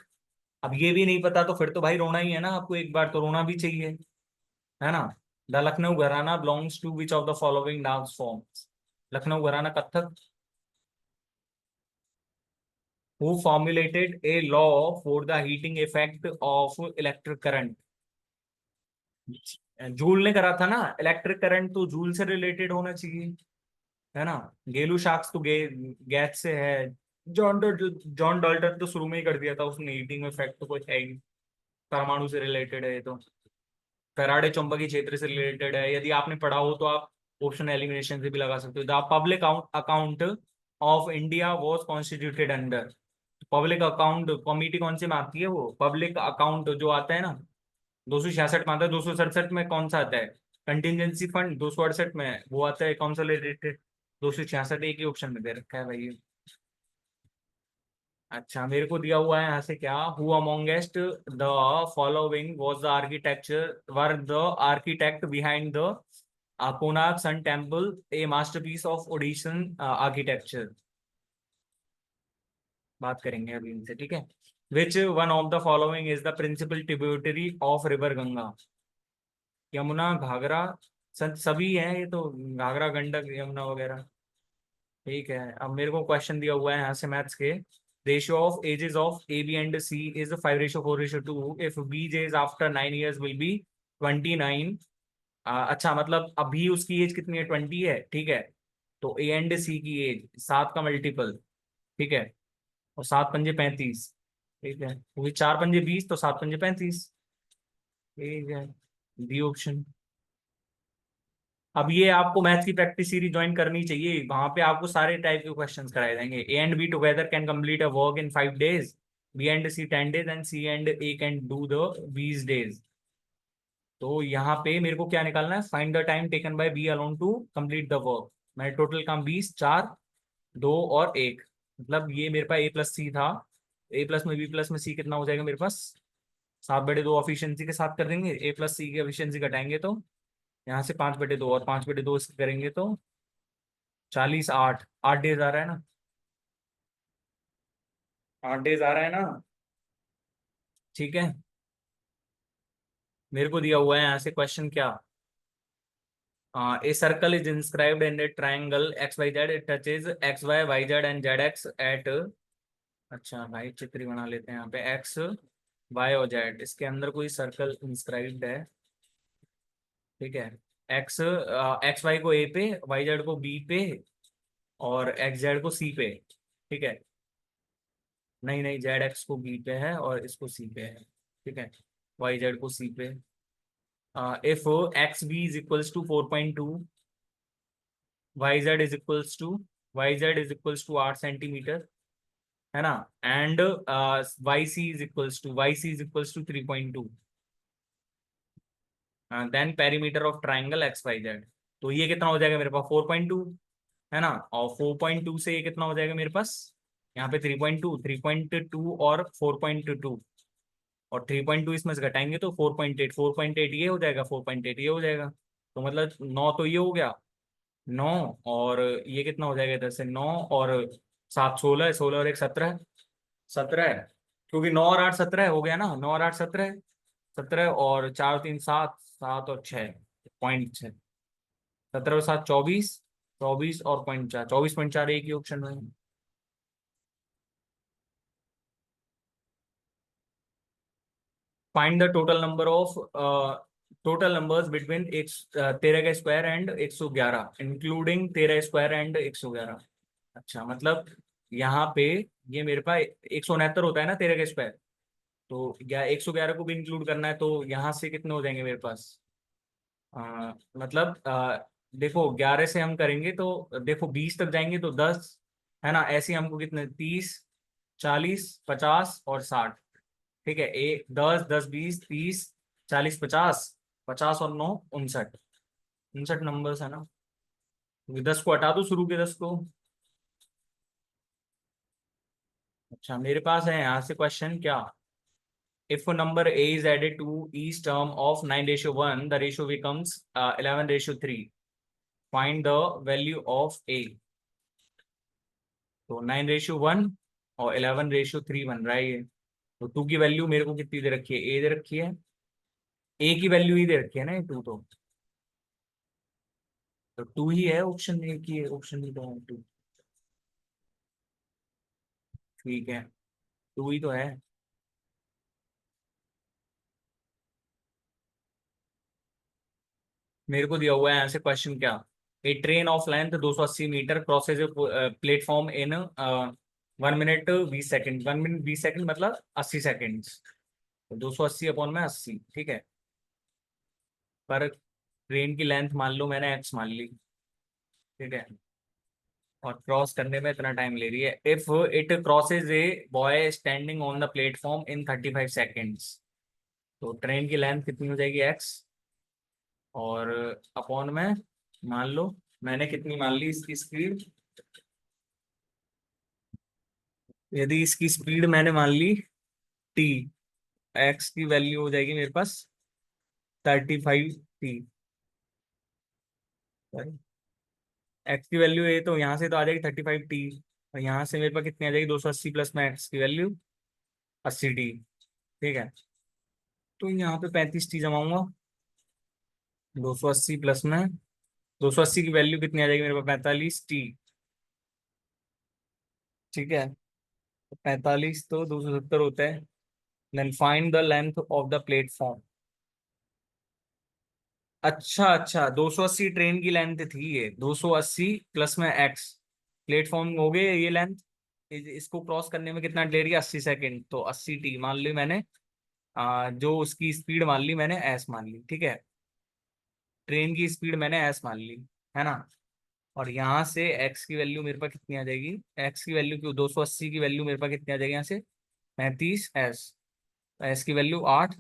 अब ये भी नहीं पता तो फिर तो भाई रोना ही है ना, आपको एक बार तो रोना भी चाहिए, है ना। The Lucknow gharana belongs to which of the following dance forms. Lucknow gharana Kathak. Who formulated a law for the heating effect of electric current. Joule ने करा था ना, इलेक्ट्रिक करंट तो जूल से रिलेटेड होना चाहिए, है ना। गेलू शार्क्स तो गैस से है। जॉन डाल्टन तो शुरू में ही कर दिया था उसने, हीटिंग इफेक्ट तो कोई है ही नहीं, परमाणु से रिलेटेड है ये तो। फैराडे चुंबकीय क्षेत्र से रिलेटेड है, यदि आपने पढ़ा हो तो आप ऑप्शन एलिमिनेशन से भी लगा सकते हो। The public account of India was constituted under. Public account committee कौन से में आती है, वो पब्लिक अकाउंट जो आता है ना 266 में आता है, 267 में कौन सा आता है, कंटिजेंसी फंड। 268 में वो आता है कौन सा रिलेटेड, 266 एक ही ऑप्शन में दे रखा है भाई। अच्छा मेरे को दिया हुआ है यहाँ से क्या, who amongst the following was the architecture were the architect behind the Konark sun temple a masterpiece of Odishan architecture. बात करेंगे अभी इनसे, ठीक है। Which one of the following is the principal tributary of river Ganga. Yamuna, Ghaghara, सभी हैं ये तो, घाघरा, गंडक, यमुना वगैरह। ठीक है, अब मेरे को क्वेश्चन दिया हुआ है यहाँ से मैथ्स के। Ratio of ages of A B and C is 5:4:2 if B age after 9 years will be 29। अच्छा मतलब अभी उसकी एज कितनी है, 20 है, ठीक है। तो ए एंड सी की एज 7 का मल्टीपल, ठीक है, और 7 पंजे 35, ठीक है, क्योंकि 4 पंजे 20 तो 7 पंजे 35, ठीक है, बी ऑप्शन। अब ये आपको मैथ्स की प्रैक्टिस सीरीज ज्वाइन करनी चाहिए, वहां पे आपको सारे टाइप के क्वेश्चंस कराए जाएंगे। A and B together can complete a work in 5 days, B and C 10 days and C and A can do the 20 days। तो यहाँ पे मेरे को क्या निकालना है, find the time taken by B alone to complete the work. मैं total काम 20, 4, 2 और 1, मतलब ये मेरे पास ए प्लस सी था, ए प्लस में बी प्लस में सी कितना हो जाएगा मेरे पास, 7/2 एफिशिएंसी के साथ कर देंगे, ए प्लस सी की एफिशिएंसी घटाएंगे तो यहाँ से 5/2 और 5/2 इसके करेंगे तो 40, 8, 8 डेज आ रहा है ना, 8 डेज आ रहा है ना, ठीक है। मेरे को दिया हुआ है यहाँ से क्वेश्चन क्या, a circle is inscribed in a triangle X Y Z, it touches X Y Y Z and Z X at. अच्छा भाई चित्र ही बना लेते हैं यहाँ पे, एक्स वाई और जेड, इसके अंदर कोई सर्कल इंस्क्राइब्ड है, ठीक है। एक्स एक्स वाई को ए पे, वाई जेड को बी पे, और एक्स जेड को सी पे, ठीक है। नहीं नहीं, जेड एक्स को बी पे है और इसको सी पे है, ठीक है, वाई जेड को सी पे। If X B is equals to 4.2, Y Z is equals to, Y Z is equals to 8 centimetre, है ना, and Y C is equals to, Y C is equals to 3.2, then perimeter of triangle X Y Z. तो ये कितना हो जाएगा मेरे पास, 4.2, है ना, और 4.2 से ये कितना हो जाएगा मेरे पास, यहाँ पे 3.2, 3.2 और 4.2, और 3.2 इसमें से घटाएंगे तो 4.8, 4.8 ये हो जाएगा, 4.8 ये हो जाएगा, तो मतलब 9 तो ये हो गया, 9, और ये कितना हो जाएगा इधर से 9 और 7 16, 16 और 1 17, 17 है, क्योंकि 9 और 8 17 हो गया ना, 9 और 8 17, 17 और 4 3 7, 7 और 6 .6, 17 और 7 24, 24 और पॉइंट 4, 24.4 एक ही ऑप्शन में। Find the total numbers between 13 का square and 111 including 13 square and 111। अच्छा मतलब यहाँ पे ये मेरे पास 169 होता है ना 13 का स्क्वायर, तो 111 को भी इंक्लूड करना है, तो यहाँ से कितने हो जाएंगे मेरे पास, मतलब देखो 11 से हम करेंगे तो देखो 20 तक जाएंगे तो 10, है ना, ऐसे ही हमको कितने 30, 40, 50 और 60, ठीक है, 10, 10, 20, 30, 40, 50, 50 और 9 59, 59 नंबर्स है ना, 10 को हटा दो शुरू के 10 को, अच्छा, मेरे पास है यहाँ से क्वेश्चन क्या। If a number a is added to each term of 9:1, the ratio becomes 11:3. Find the value of a. तो 9:1 और 11:3 बन रहा है ये। तो टू की वैल्यू मेरे को कितनी दे रखी है, ए दे रखी है। ए की वैल्यू ही दे रखी है ना, ये टू तो टू ही है, ऑप्शन ए की है, ऑप्शन बी तो टू। ठीक है, टू ही तो है। मेरे को दिया हुआ है ऐसे क्वेश्चन क्या। A train of length 280 metre crosses platform in 1 minute 20 second. 1 minute 20 second मतलब 80 सेकंड। तो 280 अपॉन में 80, ठीक है। पर ट्रेन की लेंथ मान लो मैंने एक्स मान ली, ठीक है। और क्रॉस करने में इतना टाइम ले रही है। If it crosses a boy standing on the platform in 35 seconds, तो ट्रेन की लेंथ कितनी हो जाएगी, एक्स। और अपॉन में मान लो मैंने कितनी मान ली इसकी स्पीड। यदि इसकी स्पीड मैंने मान ली टी, एक्स की वैल्यू हो जाएगी मेरे पास 35 टी। एक्स की वैल्यू ये तो यहाँ से तो आ जाएगी 35 टी। और यहाँ से मेरे पास कितनी आ जाएगी, 280 प्लस में एक्स की वैल्यू 80 टी, ठीक है। तो यहाँ पे 35 टी जमाऊंगा। 280 प्लस में 280 की वैल्यू कितनी आ जाएगी मेरे पास, 45 टी, ठीक है। 45 तो 270 होता है। Then find the length of the platform. अच्छा अच्छा, 280 ट्रेन की लेंथ थी, ये 280 प्लस में एक्स प्लेटफॉर्म हो गए ये लेंथ। इसको क्रॉस करने में कितना ले रही है, 80 सेकेंड। तो 80 टी मान ली मैंने। जो उसकी स्पीड मान ली मैंने एस मान ली, ठीक है। ट्रेन की स्पीड मैंने एस मान ली, है ना। और यहाँ से एक्स की वैल्यू मेरे पास कितनी आ जाएगी, एक्स की वैल्यू क्यों, 280 की वैल्यू मेरे पास कितनी आ जाएगी यहाँ से, 35 एस। एस की वैल्यू 8,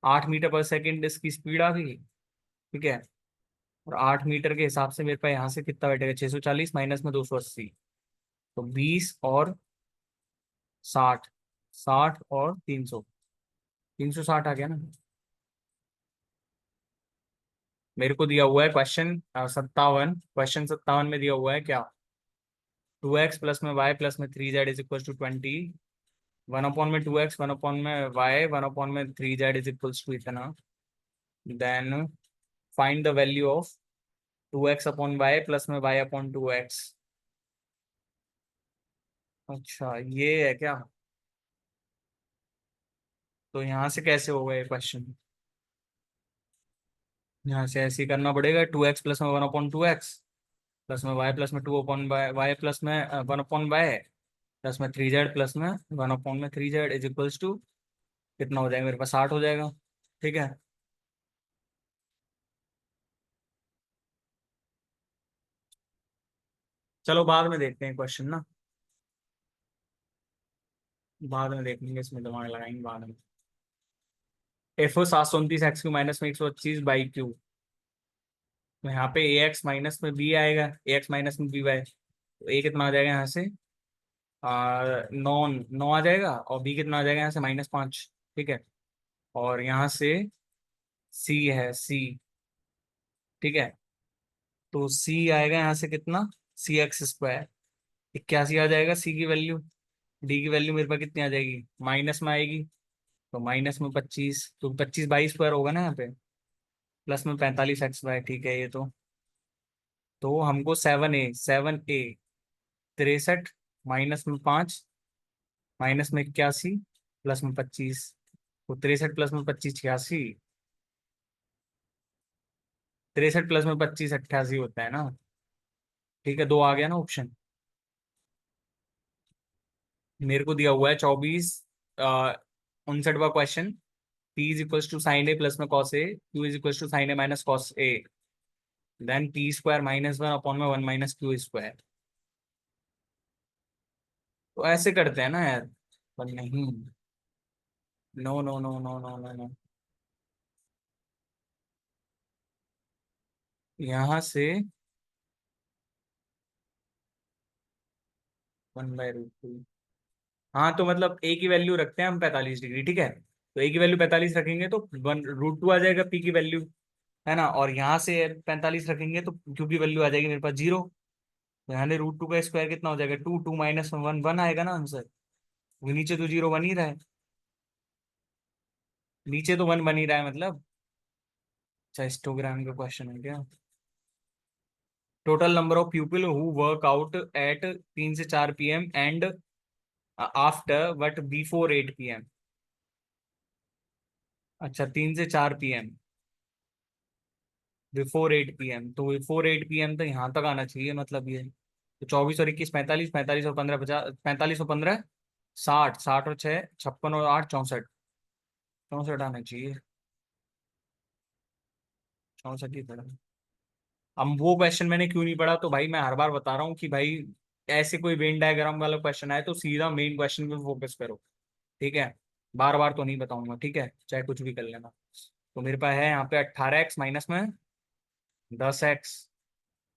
8 मीटर पर सेकेंड इसकी स्पीड आ गई, ठीक है। और 8 मीटर के हिसाब से मेरे पास यहाँ से कितना बैठेगा, 640 माइनस में 280, तो 20 और 60, 60 और 300, 360 आ गया ना। मेरे को दिया हुआ है क्वेश्चन 57। क्वेश्चन 57 में दिया हुआ है क्या, 2x प्लस में वाई प्लस में 3z is equal to 20। 1 upon में 2x, 1 अपॉन में Y, 1/3z is equals to इतना। Then find the value of 2x upon Y plus में वाई अपॉन 2x। अच्छा, ये है क्या। तो यहाँ से कैसे होगा ये क्वेश्चन, यहाँ से ऐसे ही करना पड़ेगा। 2x प्लस में 1/2x प्लस में वाई प्लस में 2 अपॉन वाई, वाई प्लस में 1/y प्लस में 3z प्लस में 1/3z इज इक्वल्स टू कितना हो जाएगा मेरे पास, 60 हो जाएगा, ठीक है। चलो बाद में देखते हैं क्वेश्चन ना, बाद में देख लेंगे, इसमें दिमाग लगाएंगे बाद में। एफ 729 एक्स क्यू माइनस में 125 बाई क्यू। तो यहाँ पे ए एक्स माइनस में बी आएगा, ए एक्स माइनस में बी वाई। तो ए कितना आ जाएगा यहाँ से, 9 आ जाएगा। और बी कितना आ जाएगा यहाँ से, -5, ठीक है। और यहाँ से सी है, सी, ठीक है। तो सी आएगा यहाँ से कितना, CX² 81 आ जाएगा सी की वैल्यू। डी की वैल्यू मेरे पास कितनी आ जाएगी, माइनस में आएगी। तो माइनस में 25, तो 25 बाई स्क्वायर होगा ना यहाँ पे। प्लस में 45x², ठीक है ये तो हमको 7a 63, माइनस में 5, माइनस में 81, प्लस में 25। तो 63 प्लस में 25 86, 63 प्लस में 25 88 होता है ना, ठीक है। दो आ गया ना ऑप्शन। मेरे को दिया हुआ है 59वां question. P is equals to sine A plus में cos A, Q is equals to sine A minus cos A. Then P² -1 upon में 1 माइनस Q²। तो ऐसे करते हैं ना यार, पर नहीं। No no no no no no no, यहाँ से 1/√2। हाँ तो मतलब ए की वैल्यू रखते हैं हम 45 डिग्री, ठीक है। तो ए की वैल्यू 45 रखेंगे तो 1√2 आ जाएगा पी की वैल्यू, है ना। और यहाँ से 45 रखेंगे तो क्यू की वैल्यू आ जाएगी मेरे पास 0। तो यहाँ √2 का स्क्वायर कितना हो जाएगा, 2, 2 माइनस 1, 1 आएगा ना आंसर। क्योंकि नीचे तो 0 बन ही रहा है, नीचे तो 1 बन ही रहा है मतलब। अच्छा, हिस्टोग्राम का क्वेश्चन है क्या। Total number of people who work out at 3 से 4 PM and after but before 8 PM। अच्छा, 3 से 4 PM, बिफोर 8 PM, तो बिफोर 8 PM तो यहाँ तक आना चाहिए मतलब ये। तो 24 और 21 45, 45 और 15 50, 45 और 15 60, 60 और 6 56 और 8 64, 64 आना चाहिए। 64 ही पड़ा। अब वो क्वेश्चन मैंने क्यों नहीं पढ़ा, तो भाई मैं हर बार बता रहा हूँ कि भाई ऐसे कोई वेन डायग्राम वाला क्वेश्चन आए तो सीधा मेन क्वेश्चन पे फोकस करो, ठीक है। बार बार तो नहीं बताऊंगा, ठीक है, चाहे कुछ भी कर लेना। तो मेरे पास है यहाँ पे 18x, माइनस में 10x,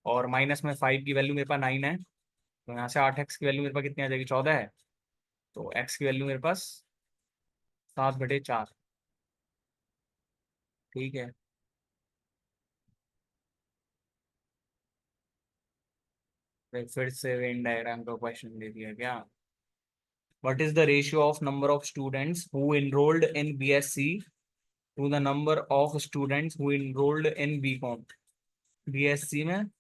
और माइनस में 5 की वैल्यू मेरे पास 9 है। तो यहाँ से 8x की वैल्यू मेरे पास कितनी आ जाएगी, 14 है। तो x की वैल्यू मेरे पास 7/4, ठीक है। फिर से वेन डायग्राम का क्वेश्चन दे दिया क्या। What is the ratio of number of students who enrolled in BSc to the number of students who enrolled in BCom? BSc में,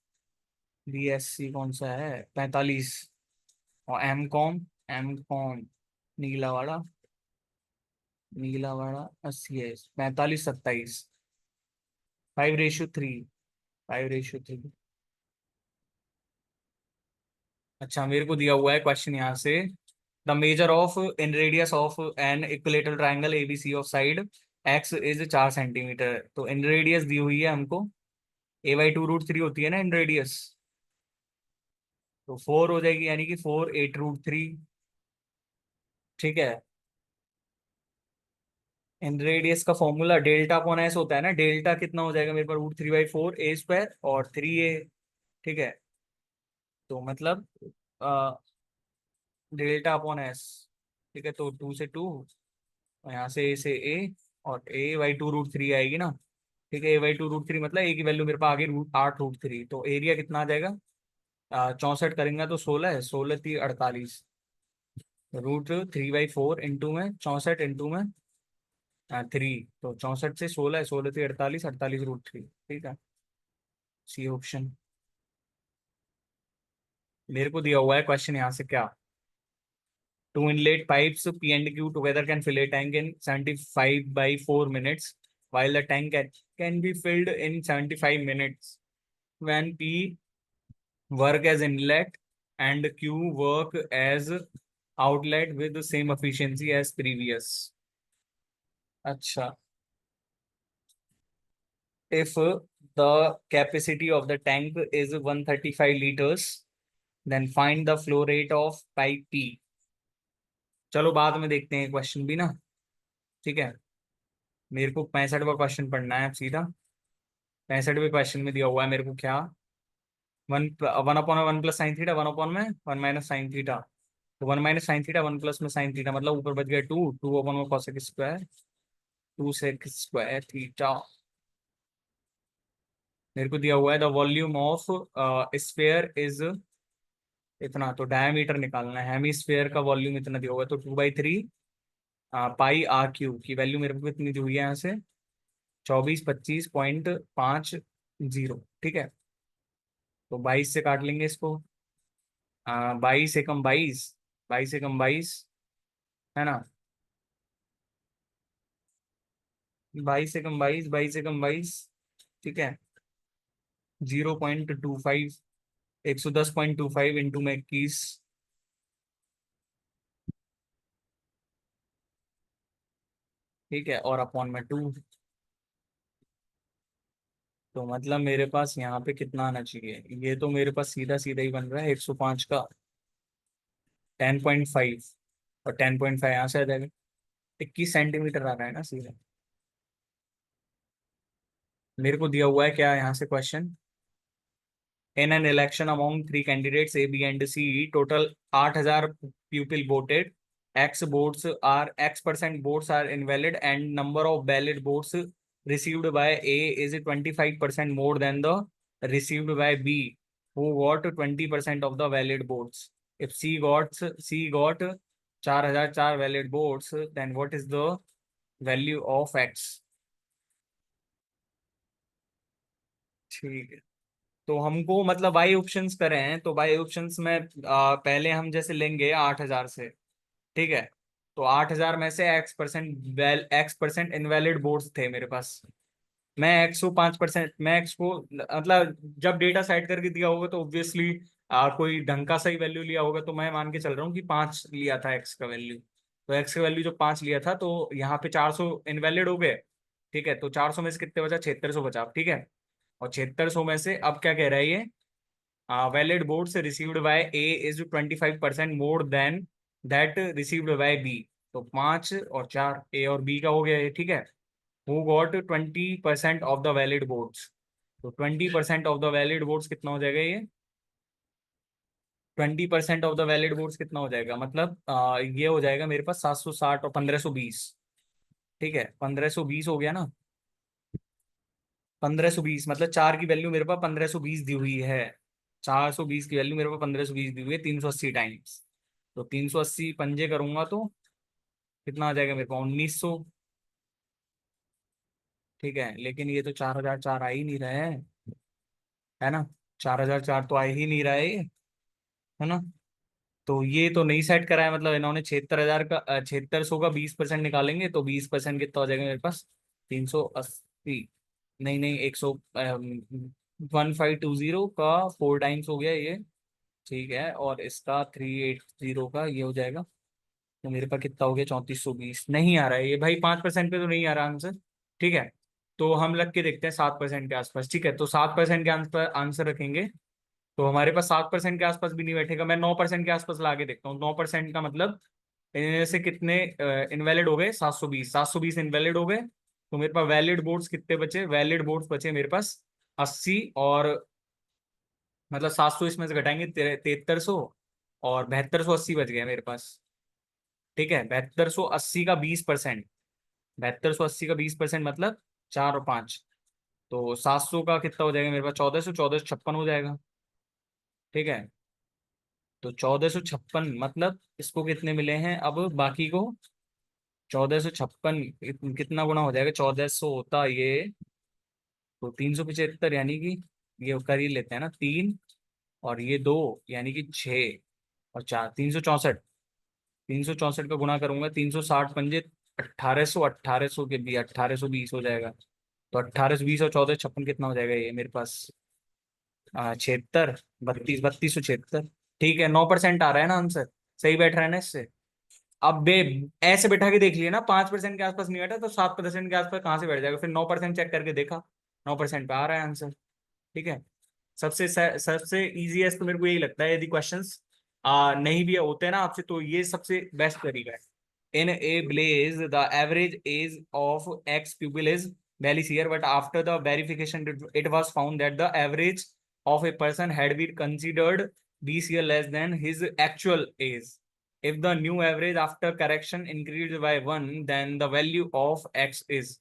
BSc कौन सा है, 45। और M.Com, M.Com नीला वाला, नीला वाला 80 है। 45 27, 5:3, 5:3। अच्छा, मेरे को दिया हुआ है क्वेश्चन यहाँ से, the measure of in radius of an equilateral triangle ABC of side x is 4 centimetre. तो इन रेडियस दी हुई है हमको, a/2√3 होती है ना इन रेडियस, तो 4 हो जाएगी, यानी कि 4 8√3, ठीक है। इन रेडियस का फॉर्मूला डेल्टा अपॉन एस होता है ना, डेल्टा कितना हो जाएगा मेरे पास, √3/4 a² और 3a, ठीक है। तो मतलब डेल्टा अपॉन एस, ठीक है। तो 2 से 2, और यहाँ से A से A, और a/2√3 आएगी ना, ठीक है। a/2√3 मतलब a की वैल्यू मेरे पास आ गई 8√3। तो एरिया कितना आ जाएगा, 64 करेंगे तो 16 है, 16×3 = 48। √3/4 इंटू में 64 इंटू में 3, तो 64 से 16 है, 16×3 = 48, 48√3, ठीक है। C option. मेरे को दिया हुआ है क्वेश्चन यहाँ से क्या, two inlet pipes P and Q together can fill a tank in 75/4 minutes, while the tank can be filled in 75 minutes when P work as inlet and Q work as outlet with the same efficiency as previous. अच्छा, if the capacity of the tank is 135 liters, then find the flow rate of pipe P. चलो बाद में देखते हैं question भी ना, ठीक है। मेरे को 65वां क्वेश्चन पढ़ना है अब सीधा। 65वें क्वेश्चन में दिया हुआ है मेरे को क्या, वन, 1/1 + sin θ, 1/(-sin θ)। तो 1 - sin θ, 1 + मतलब ऊपर बच गया 2, 2/cos² 2 sec² मेरे को दिया हुआ है the volume of sphere is इतना, तो डायमीटर निकालना है। हेमीस्फेयर का वॉल्यूम इतना दिया हुआ है, तो 2/3 π r³ की वैल्यू मेरे को कितनी दी हुई है यहाँ से, 2425.50, ठीक है। तो 22 से काट लेंगे इसको, 22 एकम 22, 22 एकम 22, है ना। 22 एकम 22, 22 एकम 22, ठीक है। 0.25, 110.25 इंटू में 21, ठीक है, और अपॉन में 2। तो मतलब मेरे पास यहाँ पे कितना आना चाहिए, ये तो मेरे पास सीधा सीधा ही बन रहा है 105 का 10.5, और 10.5 यहाँ से आ जाएगा, 21 सेंटीमीटर आ रहा है ना सीधा। मेरे को दिया हुआ है क्या यहाँ से question, in an election among 3 candidates A B and C, total 8,000 people voted X votes are X% votes are invalid and number of valid votes received by A is 25% more than the received by B, who got 20% of the valid votes. If C got 4004 valid votes, then what is the value of X? ठीक है, तो हमको मतलब Y options करे हैं, तो Y options में पहले हम जैसे लेंगे 8000 से, ठीक है। तो 8000 में से X% इनवैलिड वोट्स थे मेरे पास। मैं एक्स को 5%, मैं एक्स को मतलब जब डेटा सेट करके दिया होगा तो ऑब्वियसली कोई ढंग का सही वैल्यू लिया होगा, तो मैं मान के चल रहा हूँ कि 5 लिया था एक्स का वैल्यू। तो एक्स का वैल्यू जो 5 लिया था, तो यहाँ पे 400 इनवैलिड हो गए, ठीक है। तो 400 में से कितने बचा? 7600 बचा, ठीक है। और 7600 में से अब क्या कह रहा है ये? Valid votes received by A is 25% more than that received by B. तो 5 और 4 ए और बी का हो गया ये, ठीक है। Who got 20% of the valid votes. तो 20% ऑफ द वैलिड वोट्स कितना हो जाएगा ये? 20% ऑफ द वैलिड वोट्स कितना हो जाएगा? मतलब ये हो जाएगा मेरे पास 760 और 1520, ठीक है। 1520 हो गया ना? 1520 मतलब 4 की वैल्यू मेरे पास 1520 दी हुई है। 420 की वैल्यू मेरे पास 1520 दी हुई है 380 टाइम्स। तो 380 पंजे करूंगा तो कितना आ जाएगा मेरे पास? 1900, ठीक है। लेकिन ये तो 4004 आ ही नहीं रहा है ना? 4004 तो आ ही नहीं रहा है ये, है ना? तो ये तो नहीं सेट करा है, मतलब इन्होंने 76,000 का 7600 का 20% निकालेंगे तो 20% कितना हो जाएगा मेरे पास? 380, नहीं नहीं 100, 1520 का 4 टाइम्स हो गया ये, ठीक है। और इसका 380 का ये हो जाएगा, तो मेरे पास कितना हो गया? 3420। नहीं आ रहा है ये भाई, 5% पे तो नहीं आ रहा आंसर, ठीक है। तो हम लग के देखते हैं 7% के आसपास, ठीक है। तो 7% के आंसर आंसर रखेंगे, तो हमारे पास 7% के आसपास भी नहीं बैठेगा। मैं 9% के आसपास ला के देखता हूँ। 9% का मतलब इनमें से कितने इनवैलिड हो गए? 720, 720 इनवैलिड हो गए। तो मेरे पास वैलिड वोट्स कितने बचे? वैलिड वोट्स बचे मेरे पास 80, और मतलब 700 इसमें से घटाएंगे 7300, और 7280 बच गया मेरे पास, ठीक है। 7280 का 20%, 7280 का 20% मतलब 4 और 5, तो 700 का कितना हो जाएगा मेरे पास? 1400, 1456 हो जाएगा, ठीक है। तो 1456 मतलब इसको कितने मिले हैं अब बाकी को? 1456 कितना गुना हो जाएगा? 1400 होता ये, तो 375, यानी कि ये कर ही लेते हैं ना, 3 और ये 2, यानी कि 6 और 4, 364। 364 का गुना करूंगा, 360 पंजे 1800, 1800 के भी 1820 हो जाएगा। तो 1820 और 1456 कितना हो जाएगा ये मेरे पास? 76, 3276, ठीक है। 9% आ रहा है ना आंसर, सही बैठ रहा है ना इससे? अब बे ऐसे बैठा के देख लिया ना, 5% के आसपास नहीं बैठा तो 7% के आसपास कहाँ से बैठ जाएगा? फिर 9% चेक करके देखा, 9% पे आ रहा है आंसर, ठीक है। सबसे इजीएस्ट तो मेरे को यही लगता है, यदि क्वेश्चंस नहीं भी होते ना आपसे, तो ये सबसे बेस्ट तरीका है। In a blaze the average age of X people is valley year, but after the verification it was found that the average of a person had been considered 20 year less than his actual age. If the new average after correction increased by 1, then the value of x is।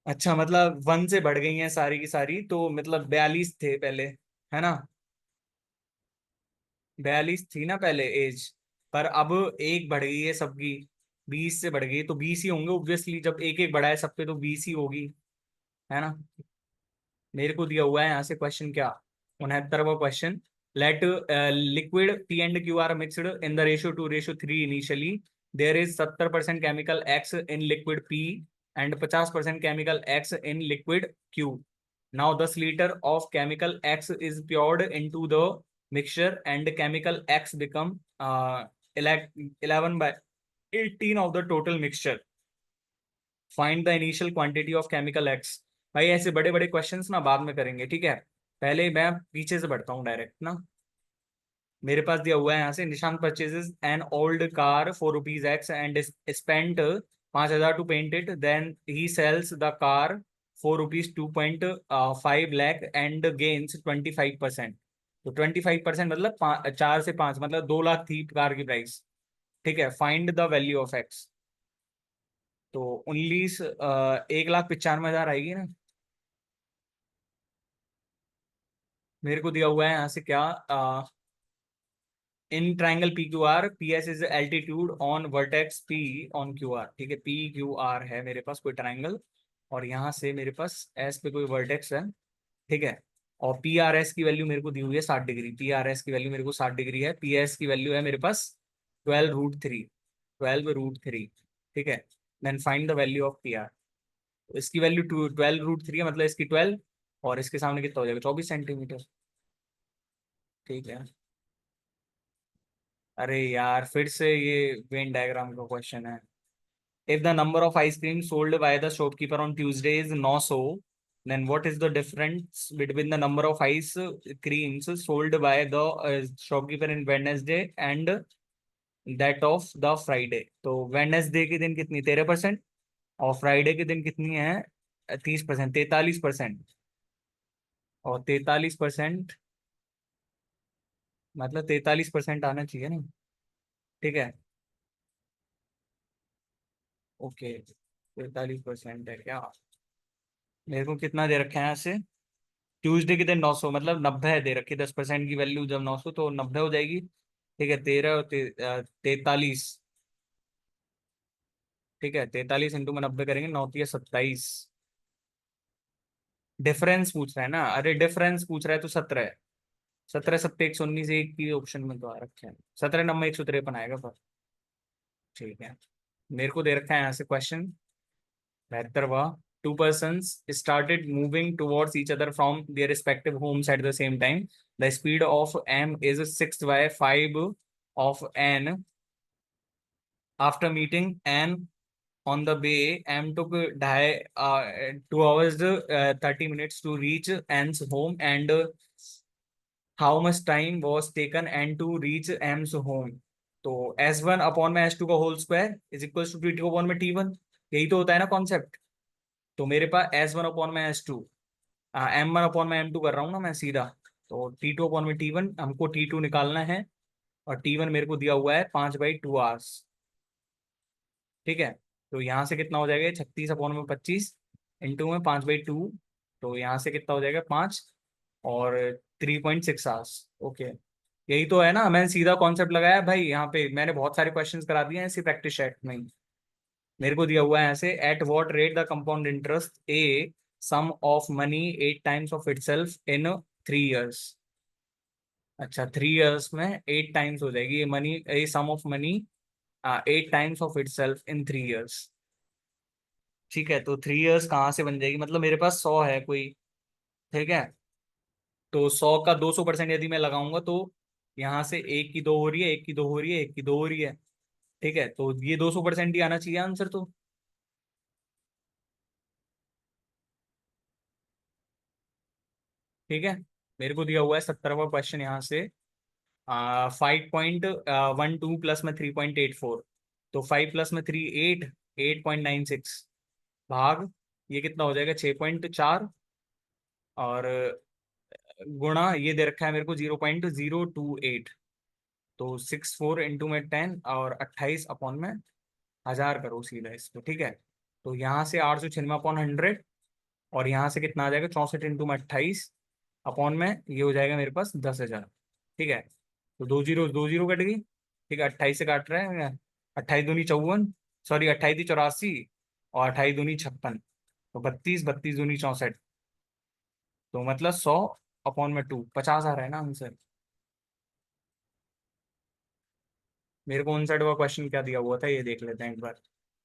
अच्छा, मतलब 1 से बढ़ गई हैं सारी की सारी, तो मतलब 42 थे पहले, है ना? 42 थी ना पहले एज, पर अब एक बढ़ गई है सबकी, 20 से बढ़ गई, तो 20 ही होंगे ऑब्वियसली, जब एक एक बढ़ा है सब पे तो 20 ही होगी, है ना? मेरे को दिया हुआ है यहाँ से क्वेश्चन क्या, 69वां question. Let liquid P and Q are mixed in the ratio 2:3 initially. There is 70% chemical X in liquid P and 50% chemical X in liquid Q. Now 10 litre of chemical X is poured into the mixture and chemical X become 11/18 of the total mixture. Find the initial quantity of chemical X. भाई ऐसे बड़े बड़े questions ना बाद में करेंगे, ठीक है। पहले मैं पीछे से बढ़ता हूँ डायरेक्ट ना। मेरे पास दिया हुआ है यहाँ से, Nishant purchases an old car ₹4 and spent 5000 to paint it, then he sells the car ₹4 2.5 lakh and gains 25%। तो 25% मतलब 4 से 5 मतलब 2 लाख थी कार की प्राइस, ठीक है, find the value of x. तो 1,95,हजार आएगी ना। मेरे को दिया हुआ है यहाँ से क्या, in triangle P Q R, P S is altitude on vertex P on Q R. ठीक है, पी क्यू आर है मेरे पास कोई ट्राइंगल, और यहाँ से मेरे पास एस पे कोई वर्टेक्स है। ठीक है, और पी आर एस की वैल्यू मेरे को दी हुई है 60 डिग्री। पी आर एस की वैल्यू मेरे को 60 डिग्री है। पी एस की वैल्यू है मेरे पास 12√3, 12√3। ठीक है, then find the value of P R. इसकी वैल्यू 12√3 है, मतलब इसकी 12, और इसके सामने कितना हो जाएगा, 24 सेंटीमीटर। ठीक है। अरे यार, फिर से ये वेन डायग्राम का क्वेश्चन है। If the number of ice cream sold by the shopkeeper on Tuesday is 900, then what is the difference between the number of ice creams sold by the shopkeeper in Wednesday and that of the Friday? तो Wednesday के दिन कितनी, 13%, और Friday के दिन कितनी है, 30%, 43%। और 43%, मतलब 43% आना चाहिए ना। ठीक है, ओके, 43% है क्या। मेरे को कितना दे रखा है यहाँ से, ट्यूसडे के दिन 900, मतलब 90 दे रखी, 10% की वैल्यू जब 900 तो 90 हो जाएगी। ठीक है, 43। ठीक है, 43 इंटू में 90 करेंगे, 9×3 = 27। डिफरेंस पूछ रहा है ना, अरे डिफरेंस पूछ रहा है तो 17 है। 17, 17, 119, एक की ऑप्शन में तो आ रखे हैं। 17 9 153 आएगा पर। ठीक है, मेरे को दे रखा है यहाँ से question 72वां। Two persons started moving towards each other from their respective homes at the same time. The speed of m is 6/5 of n. After meeting n on the way, m took 2 hours 30 minutes to reach n's home, and how much time was taken n to reach m's home? तो s1 upon में s2 का whole square is equal to t2 upon में t1। यही तो होता है ना concept. तो मेरे पास s1 अपॉन में s2, m1 अपॉन में m2 कर रहा हूँ ना मैं सीधा। तो t2 अपॉन में t1, हमको t2 निकालना है, और t1 मेरे को दिया हुआ है 5/2 आवर्स। ठीक है, तो यहाँ से कितना हो जाएगा, 36 अपॉन में 25 इंटू में 5/2। तो यहाँ से कितना हो जाएगा, 5, और 3.6 आवर्स। ओके, यही तो है ना, मैंने सीधा कॉन्सेप्ट लगाया भाई। यहाँ पे मैंने बहुत सारे क्वेश्चंस करा दिए हैं इसी प्रैक्टिस सेट में ही। मेरे को दिया हुआ है ऐसे, at what rate the compound interest a sum of money 8 times of itself in 3 years. अच्छा, 3 इयर्स में 8 टाइम्स हो जाएगी ये money, a sum of money 8 times of itself in 3 years. ठीक है, तो 3 इयर्स कहाँ से बन जाएगी, मतलब मेरे पास 100 है कोई। ठीक है, तो 100 का 200% यदि मैं लगाऊंगा तो यहाँ से एक की दो हो रही है, एक की दो हो रही है, एक की दो हो रही है। ठीक है, तो ये 200% ही आना चाहिए आंसर तो। ठीक है, मेरे को दिया हुआ है 70वां क्वेश्चन यहाँ से, 5.12 प्लस में 3.84। तो 5 प्लस में 3 8, 8.96 भाग, ये कितना हो जाएगा, 6.4, और गुणा ये दे रखा है मेरे को 0.028। तो 64 इंटू में 10, और 28 अपॉन में 1000 करो सीधा इसको। ठीक है, तो यहाँ से 896/100, और यहाँ से कितना आ जाएगा, 64 इंटू में 28 अपॉन में ये हो जाएगा मेरे पास 10,000। ठीक है, तो दो जीरो कट गई। ठीक है, 28 से काट रहे हैं, 28 दूनी 54, सॉरी 28 × 84, और 28 दूनी 56, तो 32, 32 दूनी 64। तो मतलब 100/2, 50 आ रहा है ना आंसर। मेरे को 59वां क्वेश्चन क्या दिया हुआ था ये देख लेते हैं एक बार।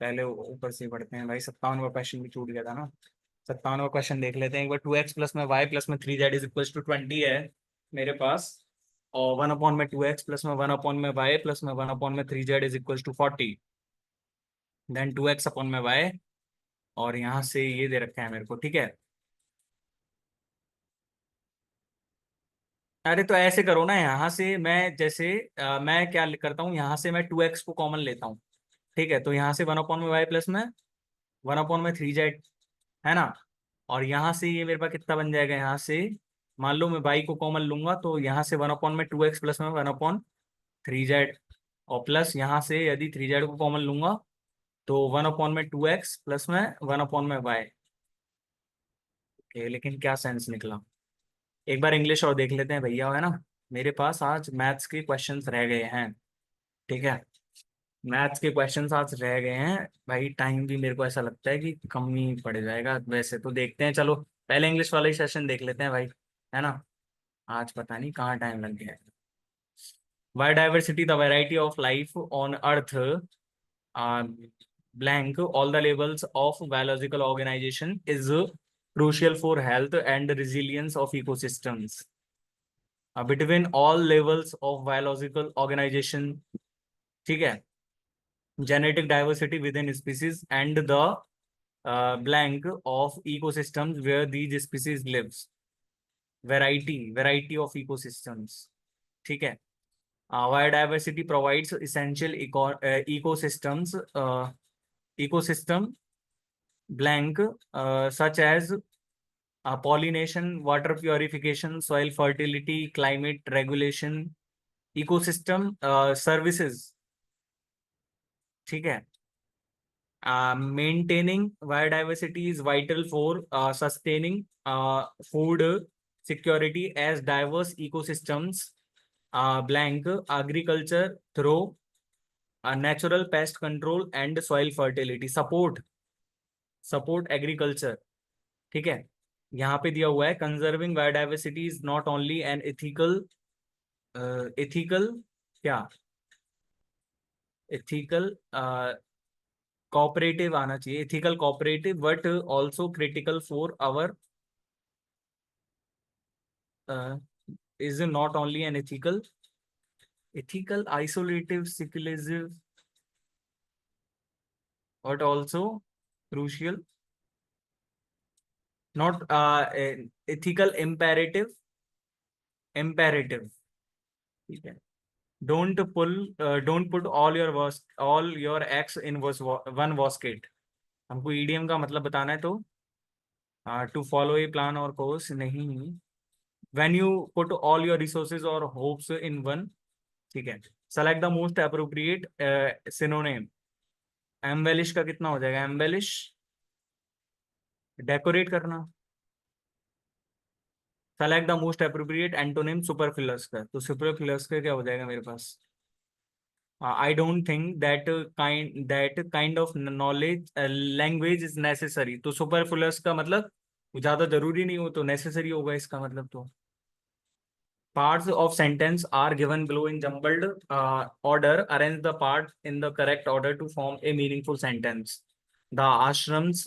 पहले ऊपर से ही पढ़ते हैं भाई, 57वां क्वेश्चन भी छूट गया था ना। 57वां क्वेश्चन देख लेते हैं एक बार। 2x प्लस में y प्लस में 3z = 20 है मेरे पास, और 1/2x प्लस में 1/y प्लस में 1/3z = 40। देन 2x/y, और यहाँ से ये दे रखा है मेरे को। ठीक है, अरे तो ऐसे करो ना, यहाँ से मैं जैसे मैं क्या करता हूँ, यहाँ से मैं 2x को कॉमन लेता हूँ। ठीक है, तो यहाँ से 1/y प्लस में 1/3z, है ना। और यहाँ से ये मेरे पास कितना बन जाएगा, यहाँ से मान लो मैं y को कॉमन लूंगा, तो यहाँ से 1/2x प्लस में 1/3z, और प्लस यहाँ से यदि 3z को कॉमन लूंगा तो 1/2x प्लस में 1/y। ओके, लेकिन क्या सेंस निकला। एक बार इंग्लिश और देख लेते हैं भैया, है ना। मेरे पास आज मैथ्स के क्वेश्चंस रह गए हैं। ठीक है, मैथ्स के क्वेश्चंस आज रह गए हैं भाई। टाइम भी मेरे को ऐसा लगता है कि कम ही पड़ जाएगा वैसे तो। देखते हैं, चलो पहले इंग्लिश वाला ही सेशन देख लेते हैं भाई, है ना। आज पता नहीं कहाँ टाइम लग गया है। Biodiversity, the variety of life on Earth, uh, blank, all the levels of biological organization is crucial for health and resilience of ecosystems. Between all levels of biological organization, ठीक है, genetic diversity within species and the blank of ecosystems where these species lives. Variety of ecosystems, ठीक है। Biodiversity provides essential ecosystems, ecosystem blank, such as pollination, water purification, soil fertility, climate regulation, ecosystem services, ठीक है। Maintaining biodiversity is vital for sustaining food security as diverse ecosystems blank agriculture through natural pest control and soil fertility support agriculture, ठीक है। यहाँ पे दिया हुआ है conserving biodiversity is not only an ethical क्या एथिकल कोऑपरेटिव आना चाहिए, ethical cooperative, but also critical for our is not only an ethical isolative seculative but also crucial, not ethical imperative, ठीक है। Don't put all your eggs in one basket। हमको EDM का मतलब बताना है तो टू फॉलो ए प्लान और course नहीं, when you put all your resources or hopes in one, ठीक है। Select the most appropriate synonym. Embellish का कितना हो जाएगा, एम्बेलिश डेकोरेट करना। Select the most appropriate antonym superfluous का, तो सुपरफ्लुअस का क्या हो जाएगा मेरे पास। I don't think that kind of knowledge language is necessary, तो सुपरफ्लुअस का मतलब ज्यादा जरूरी नहीं हो तो नेसेसरी होगा इसका मतलब तो। Parts of sentence are given below in jumbled order. Arrange the parts in the correct order to form a meaningful sentence. The ashrams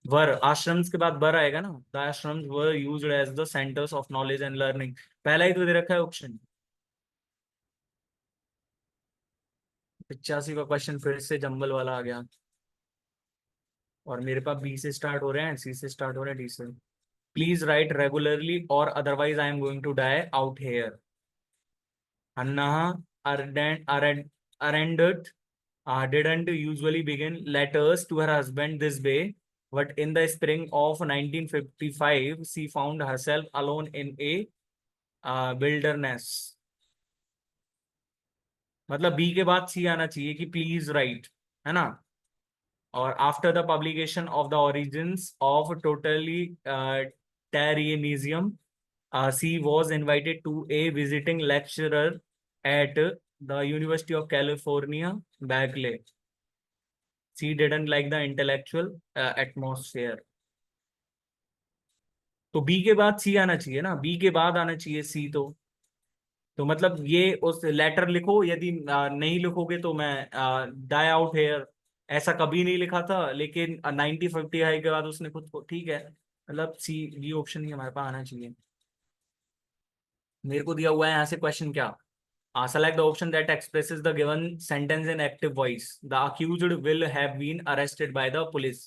were, ashrams के बाद वर आएगा ना, the ashrams were used as the centers of knowledge and learning। पहला ही तो दे रखा है option. 85 का question फिर से जंबल वाला आ गया, और मेरे पास बी से स्टार्ट हो रहे हैं, सी से स्टार्ट हो रहे हैं, डी से। प्लीज राइट रेगुलरली और otherwise I am going to die out here. Hannah Arendt didn't usually begin letters to her husband this way, but in the spring of 1955, she found herself alone in a wilderness। मतलब B के बाद सी आना चाहिए कि please right, है ना। और after the publication of the origins of totalitarianism, she was invited to a visiting lecturer at the University of California, Berkeley। She didn't like the intellectual atmosphere। तो बी के बाद सी आना चाहिए ना, बी के बाद आना चाहिए सी तो मतलब ये उस लेटर लिखो, यदि नहीं लिखोगे तो मैं डाई आउट हेयर, ऐसा कभी नहीं लिखा था, लेकिन 1950 के बाद उसने खुद को, ठीक है। मतलब सी बी ऑप्शन ही हमारे पास आना चाहिए। मेरे को दिया हुआ है यहाँ से क्वेश्चन क्या। Select the option that expresses the given sentence in active voice। The accused will have been arrested by the police।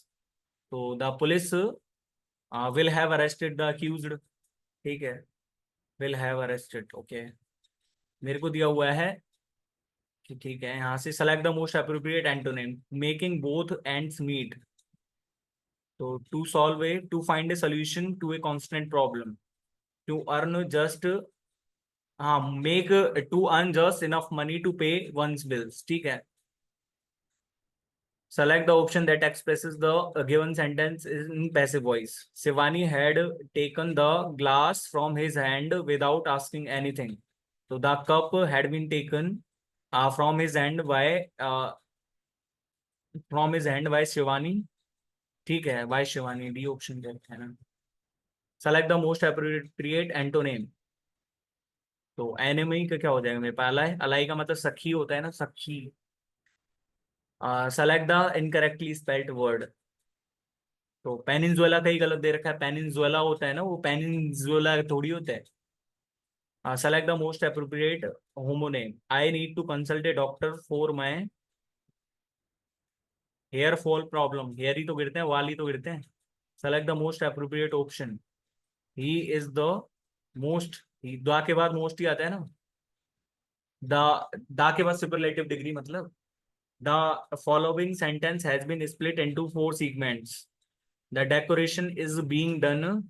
तो the police will have arrested the accused, ठीक है। will have arrested, okay। मेरे को दिया हुआ है कि ठीक है, यहाँ से select the most appropriate antonym। making both ends meet, तो to find a solution to a constant problem, to earn just हाँ, make to earn just enough money to pay one's bills, ठीक है। Select the option that expresses the given sentence in passive voice. Shivani had taken the glass from his hand without asking anything. So the cup had been taken from his hand by Shivani. ठीक है, by Shivani, D option है ना। Select the most appropriate antonym. तो enemy का क्या हो जाएगा मेरे पास? अलाई, अलाई का मतलब सखी होता है ना, सखी। Select the incorrectly spelled word. तो पेनिनजुएला का ही गलत दे रखा है, पेनिनजुएला होता है ना, वो पेनिनजुएला थोड़ी होता है। Select the most appropriate homonym. I need to consult a doctor for my hair fall problem. Hair ही तो गिरते हैं, वाल ही तो गिरते हैं। Select the most appropriate option. He is the most, the के बाद मोस्ट ही आता है ना। दा के बाद सुपरलेटिव डिग्री मतलब। The following sentence has been split into 4 segments. The decoration is being done,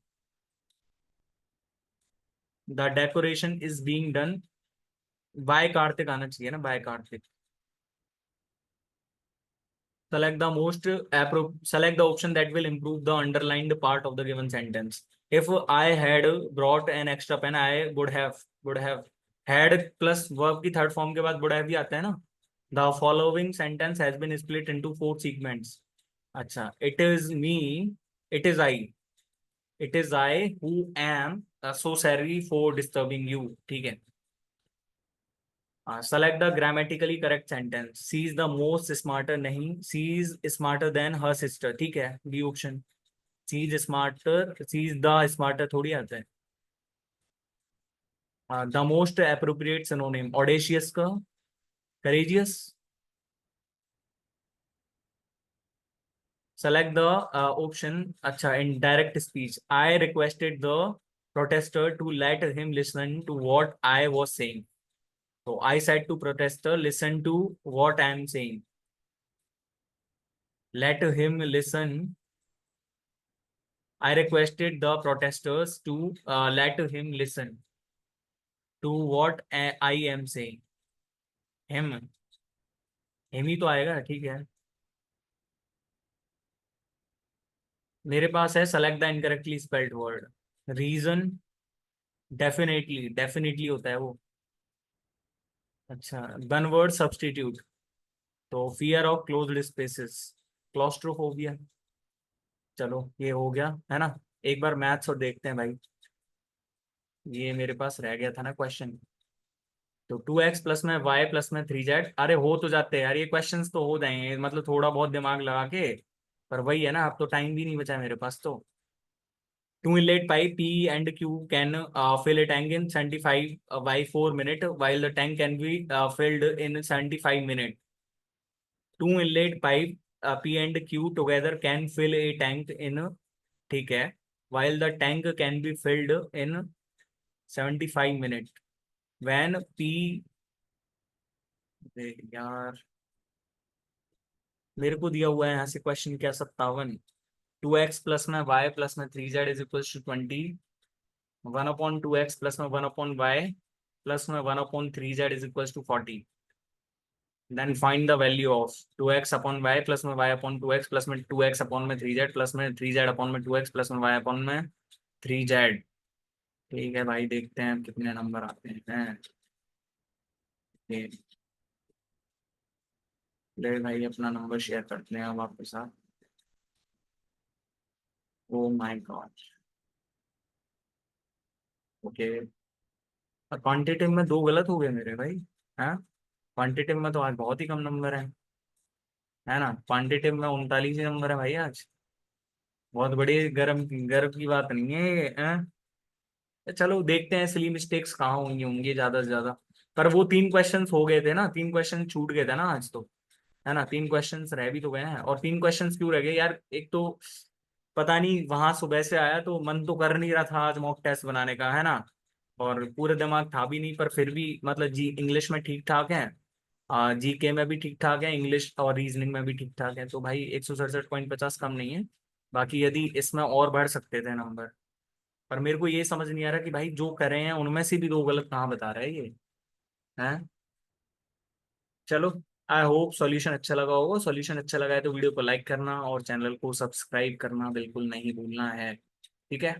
the decoration is being done by Kartik आना चाहिए ना, by Kartik. Select the most select the option that will improve the underlined part of the given sentence. If I had brought an extra pen, I would have had plus verb की third form के बाद would have भी आता है ना। The following sentence has been split into 4 segments. अच्छा, it is I, it is I who am so sorry for disturbing you, ठीक है। Select the grammatically correct sentence. She is the most smarter, नहीं, she is smarter than her sister, ठीक है, B option. she is smarter, she is the smarter थोड़ी आता है। The most appropriate synonym, audacious का courageous। Select the option, अच्छा, in direct speech, I requested the protester to let him listen to what I was saying. So I said to protester, listen to what I am saying. Let him listen. I requested the protesters to let him listen to what I am saying. Him ही तो आएगा, ठीक है। मेरे पास है select the incorrectly spelled word. Reason, definitely, definitely होता है वो। अच्छा, one word substitute, तो fear of closed spaces, claustrophobia। चलो ये हो गया है ना। एक बार मैथ्स और देखते हैं भाई। ये मेरे पास रह गया था ना क्वेश्चन। तो 2x प्लस में y प्लस में 3z, अरे हो तो जाते हैं यार ये क्वेश्चंस, तो हो जाएंगे मतलब थोड़ा बहुत दिमाग लगा के। पर वही है ना, अब तो टाइम भी नहीं बचा है मेरे पास तो। Two inlet pipe P and Q can fill a tank in 75 by 4 minute while the tank can be filled in 75 minute. Two inlet pipe P and Q together can fill a tank in, ठीक है, while the tank can be filled in 75 minute when P, यार मेरे को दिया हुआ है यहाँ से क्वेश्चन क्या, 57। 2x प्लस में y प्लस में 3z is equal to 20। 1/2x plus में 1/y प्लस में 1/3z is equal to 40। Then find the value of 2x upon y plus में y अपॉन 2x प्लस में 2x अपॉन में 3z plus में 3z upon में 2x plus में y upon में 3z। ठीक है भाई, देखते हैं कितने नंबर आते हैं। ये ले भाई, अपना नंबर शेयर करते हैं अब आपके साथ। Oh my God. ओके, और क्वांटिटेटिव में दो गलत हो गए मेरे भाई। हाँ, क्वांटिटेटिव में तो आज बहुत ही कम नंबर है ना। क्वांटिटेटिव में 39 ही नंबर है भाई आज। बहुत बड़ी गर्म गर्व की बात नहीं है ये, हैं? चलो देखते हैं सिली मिस्टेक्स कहाँ होंगी, होंगी ज्यादा से ज्यादा। पर वो 3 क्वेश्चंस हो गए थे ना, 3 क्वेश्चन छूट गए थे ना आज तो, है ना। 3 क्वेश्चंस रह भी तो गए हैं, और 3 क्वेश्चंस क्यों रह गए यार, एक तो पता नहीं, वहां सुबह से आया तो मन तो कर नहीं रहा था आज मॉक टेस्ट बनाने का, है ना। और पूरा दिमाग था भी नहीं, पर फिर भी मतलब जी इंग्लिश में ठीक ठाक है, जीके में भी ठीक ठाक है, इंग्लिश और रीजनिंग में भी ठीक ठाक है, तो भाई 167.50 कम नहीं है। बाकी यदि इसमें और बढ़ सकते थे नंबर। पर मेरे को ये समझ नहीं आ रहा कि भाई जो कर रहे हैं उनमें से भी दो गलत कहाँ बता रहा है ये है। चलो, आई होप सॉल्यूशन अच्छा लगा होगा। सॉल्यूशन अच्छा लगा है तो वीडियो को लाइक करना और चैनल को सब्सक्राइब करना बिल्कुल नहीं भूलना है। ठीक है।